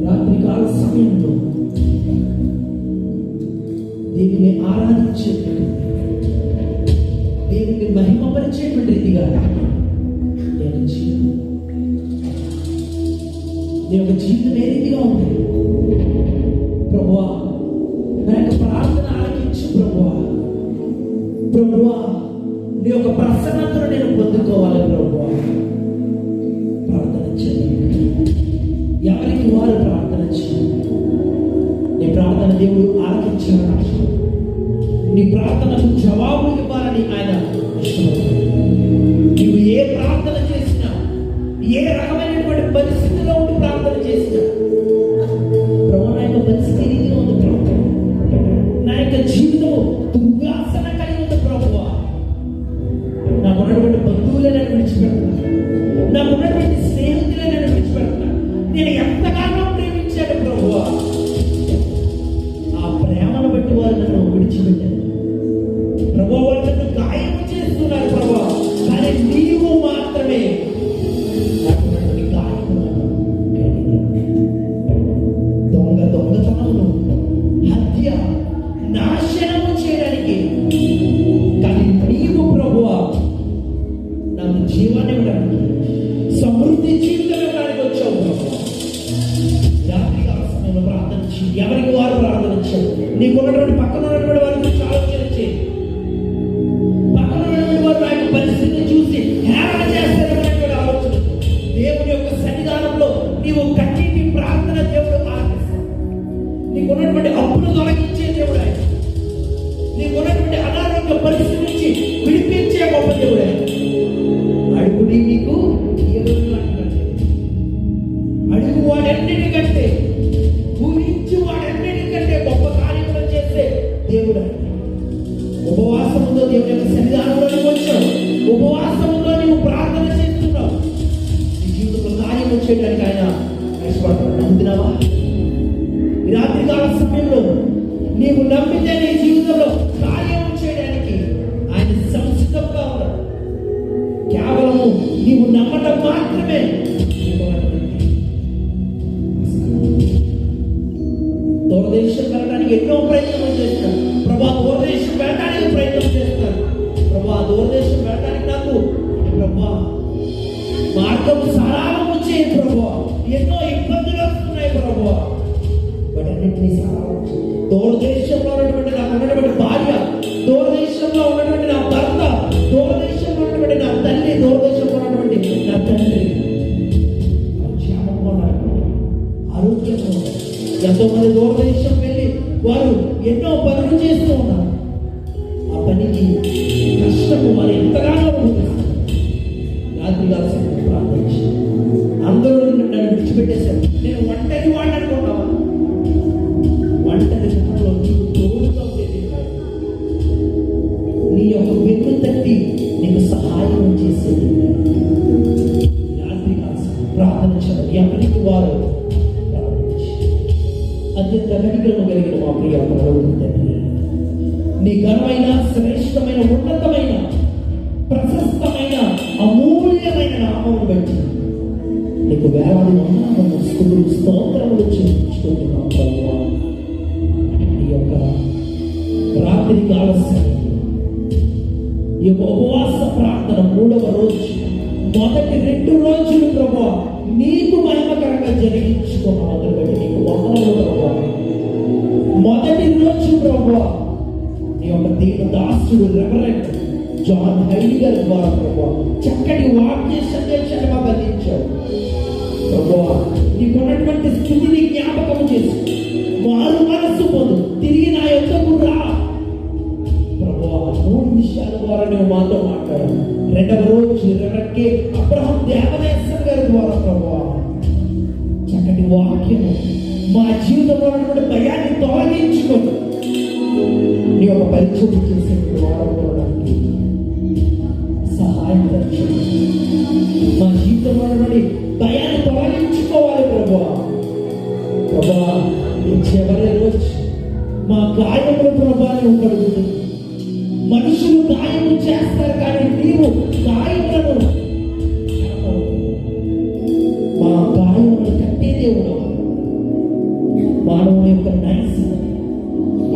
రాత్రికాల సమయంలో దేవుని ఆరాధించేటువంటి, దేవుని మహిమపరిచేటువంటి రీతిగా నేను జీవితం, నీ యొక్క జీవితం ఏ రీతిగా ఉంది? ప్రభువా నా యొక్క ప్రార్థన ఆలకించు. ప్రభువా ప్రభువా నీ యొక్క ప్రసన్నతను నేను పొందుకోవాలి. ప్రభువా ప్రార్థన చేయండి. ఎవరికి వారు ప్రార్థన చేయండి. నీ ప్రార్థన దేవుడు ఆలకించాడు. నీ ప్రార్థనకు జవాబు ఇవ్వాలని ఆయన ఇష్టపడతాడు. నీవు ఏ ప్రార్థన చేసినా, ఏ రకమైనటువంటి పరిస్థితిలో ఉండి ప్రార్థన చేసినా, ప్రభు నా యొక్క పరిస్థితి ఈ రీతిగా ఉంది ప్రభు, నా యొక్క జీవితం దుర్వాసన కలిగి ఉంది ప్రభువా, ఎన్నో ఇబ్బందులు వస్తున్నాయి ప్రభువా. వాటన్నిటినీ సహాయించు. దూరదేశంలో ఉన్నటువంటి నాకు ఉన్నటువంటి భార్య, దూరదేశంలో ఉన్నటువంటి నా భర్త, దూరదేశంలో ఉన్నటువంటి నా తల్లి, దూరదేశంలో ఉన్నటువంటి నా తండ్రి క్షేమంగా ఉన్నారు, ఆరోగ్యంగా ఉన్నారు. ఎంతో మంది దూరదేశం వెళ్ళి వారు ఎన్నో పనులు చేస్తూ ఉన్నారు. ఆ పనికి కష్టము వారు ఎంతగానో అనుభవిస్తారు. రాత్రి కాల్సిన ప్రార్థించి అందరూ నన్ను విడిచిపెట్టేశారు, నేను ఒంటరి వాడిని అనుకున్నావా? ఒంటరి స్థితిలో నీకు తోడుగా ఉండేది నీ యొక్క వెన్ను తట్టి నీకు సహాయం చేసేది. రాత్రి కాల్సిన ప్రార్థన చేయాలి. ఎవరికి వారు ప్రార్థించి అత్యంత కనికరము కలిగిన మా ప్రియ ప్రభువు తండ్రి, నీ ఘనమైన శ్రేష్టమైన ఉన్నతమైన ప్రశస్తమైన అమూల్యమైన నామమును బట్టి నీకు వేలాది వందనాలు స్తుతులు స్తోత్రములు చెల్లించుకుంటున్నాం ప్రభువా. ఈ యొక్క రాత్రి కాల సమయంలో ఈ యొక్క ఉపవాస ప్రార్థన 3వ రోజు, మొదటి 2 రోజులు ప్రభువా నీకు మహిమకరంగా జరిగించుకున్నాం. అందులో బట్టి నీకు వందనాలు ప్రభువా. మొదటి రోజు ప్రభువా నీ యొక్క దేవుని దాసుడు రెవరెండ్ జాన్ హైలీ గారి ద్వారా ప్రభువా చక్కటి వాక్య సందేశాన్ని మాకు అందించావు ప్రభువా. నీకున్నటువంటి స్థితిని జ్ఞాపకం చేసి వారు మనస్సు పొందు, తిరిగి నా యొద్దకు రా ప్రభువా. 3 విషయాల ద్వారా నువ్వు మాతో మాట్లాడావు. 2వ రోజు రెవరెండ్ అబ్రహాం దేవనేశ్వర్ గారి ద్వారా ప్రభువా చక్కటి వాక్యము మా జీవితంలో ఉన్నటువంటి భయాన్ని తొలగించుకొని నీ యొక్క పరిచయం చేసే వాడుకోవడానికి సహాయం దర్శనం. మా జీవితంలో ఉన్నటువంటి భయాన్ని తొలగించుకోవాలి ప్రభువా. ప్రభువా ఈ చివరి రోజు మా గాయములు ప్రభువా నువ్వు కడుగుతుంది. మనుషులు గాయము చేస్తారు కానీ నీవు గాయములను మా గాయములను కట్టే దేవుడు. మానవుని యొక్క నైస్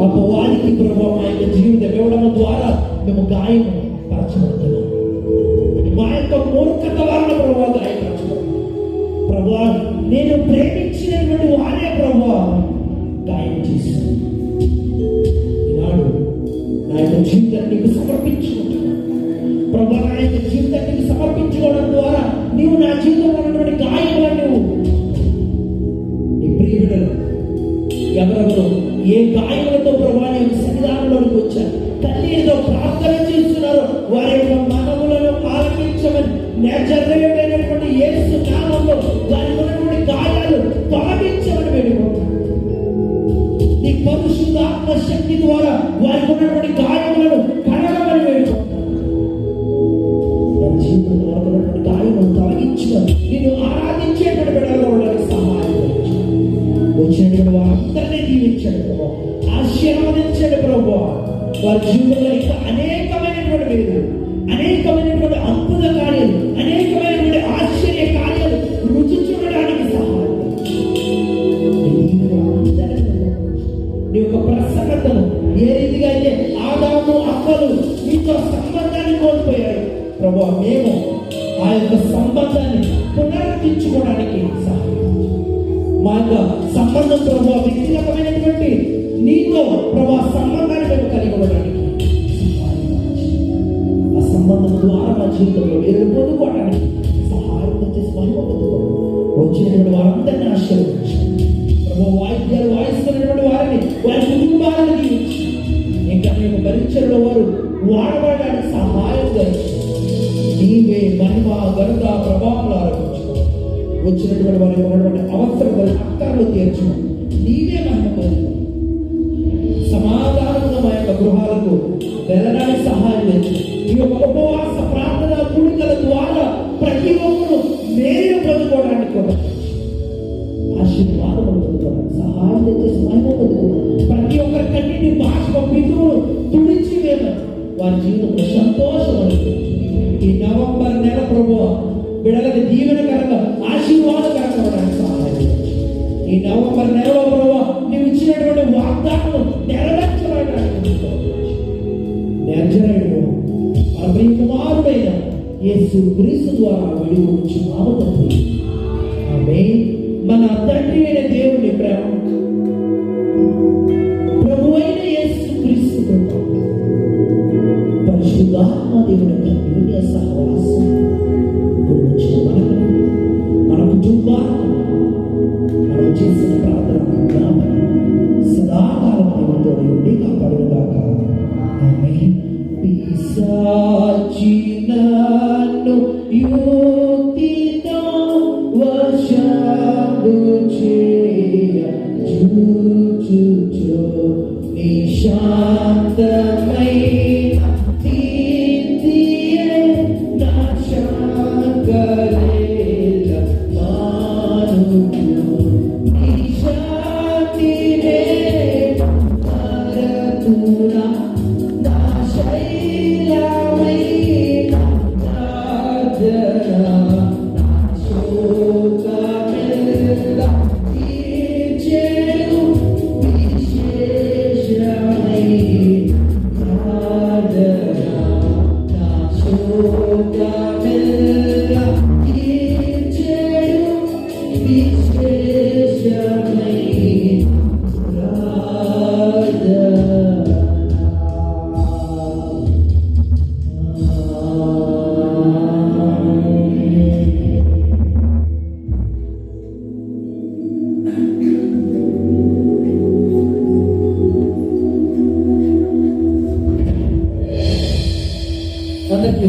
అపవాదికి ప్రభువా మా యొక్క జీవితం ఇవ్వడం ద్వారా మేము గాయం పరచబడుతున్నాం. మా యొక్క మూర్ఖత వలన ప్రభువా గాయపరచబడుతున్నాం ప్రభువా. నేను ప్రేమించినటువంటి వారే ప్రభువా గాయం చేశాను. ఈనాడు నా యొక్క జీవితాన్ని నీకు సమర్పించుకుంటున్నాను ప్రభువా. నా యొక్క జీవితాన్ని నీకు సమర్పించుకోవడం ద్వారా నీవు నా జీవితంలో ఉన్నటువంటి గాయాలను నీ ప్రియుడు ఎవరెవరు ఏ గాయములతో ప్రభువా నీ సన్నిధానంలోకి వచ్చారు, కన్నీరుతో ప్రార్థన చేస్తున్నారు, వారి యొక్క మనములను ఆలకించమని నజరేయుడైనటువంటి యేసు నామములో వారికి ఉన్నటువంటి గాయాలు తొలగించమని వేడుకుంటున్నాను. నీ పరిశుద్ధాత్మ శక్తి ద్వారా వారికి ఉన్నటువంటి గాయములను కడగమని వేడుకుంటున్నాను. వారి జీవితంలో ఉన్నటువంటి గాయములను తొలగించమని నేను ఆరాధించేటువంటి బిడ్డలుగా ఉండడానికి సహాయం వచ్చినటువంటి వారందరినీ దీవించండి ప్రభు, ఆశీర్వదించండి ప్రభు. వారి జీవితంలో ఇంకా అనేకమైనటువంటి మీరు అనేకమైనటువంటి అద్భుత కార్యాలు, అనేకమైనటువంటి ఆశ్చర్య కార్యాలు రుచి చూడడానికి సహాయం. నీ యొక్క ప్రసన్నతను ఏ రీతిగా అయితే ఆదాము అవ్వలు నీతో సంబంధాన్ని కోల్పోయారు ప్రభు, మేము ఆ యొక్క సంబంధాన్ని పునరుద్ధరించుకోవడానికి సహాయం. మా యొక్క సంబంధం ప్రభు వ్యక్తిగతమైనటువంటి నీతో ప్రభు సంబంధాన్ని మేము కలిగి ఉండడానికి, ఆ సంబంధం ద్వారా మా జీవితంలో మీరు పొందుకోవడానికి సహాయం చేసి మహిమ పొందుకోవడం. వచ్చినటువంటి వారందరినీ ఆశీర్వదించి ప్రభు వాయిద్యాలు వాయిస్తున్నటువంటి వారిని వారి కుటుంబాలను దీవించి ఇంకా మేము పరిచయంలో వారు వాడబడడానికి సహాయం చేసి నీవే మహిమ ఘనత ప్రభావాలు ఆరోపించుకో. వచ్చినటువంటి వారికి ఉన్నటువంటి అవసరం అక్కర్లు తీర్చు, నీవే మహిమ పొందుకో. సమాధానంగా మా యొక్క గృహాలకు వెళ్ళడానికి సహాయం చేసి ఈ యొక్క ఉపవాస ప్రార్థన కూడికల ద్వారా ప్రతి ఒక్కరు మేలు పొందుకోవడానికి కూడా ఆశీర్వాదం పొందుకోవడానికి సహాయం చేసి మహిమ పొందుకోవడం. ప్రతి ఒక్కరి కన్నిటి బాష్ప బిందువులు తుడిచి వేమని వారి జీవితంలో సంతోషం అనుకుంటుంది. ఈ నవంబర్ నెల ప్రభువా బిడ్డలకు దీవెనకరంగా ఆశీర్వాదకరంగా ఉండడానికి సహాయం చేయండి. ఈ నవంబర్ నెలలో ప్రభువా నీవు ఇచ్చినటువంటి వాగ్దానం నెరవేర్చబడడానికి నెరవేరుడు మన ప్రియ కుమారుడైన యేసు క్రీస్తు ద్వారా విడిపించున్నాము తండ్రి. ఆమేన్. మన తండ్రి అయిన దేవుని ప్రేమ, ప్రభు అయిన యేసుక్రీస్తు కృప, పరిశుద్ధాత్మ దేవుని యొక్క అన్యోన్య సహవాసం ఇప్పుడు వచ్చిన మనకు, మన కుటుంబాలకు, మనం చేసిన ప్రార్థన సదాకాలం దేవునితో ఉండి కాపాడుగాక. ఆమేన్. పిశాచి నన్ను యుక్తితో వశము చేయ చూచుచు నిశాంతమైన స్థితియే నా శాంకలేల మానుకు నిశాంతినే మరతునా నా శైలమైన ప్రార్థన నా శోకమెల్ల తీర్చెను విశేషమైన ప్రార్థన నా శోకమెల్ల తీర్చెను విశేషమైన ప్రార్థన. అందరికీ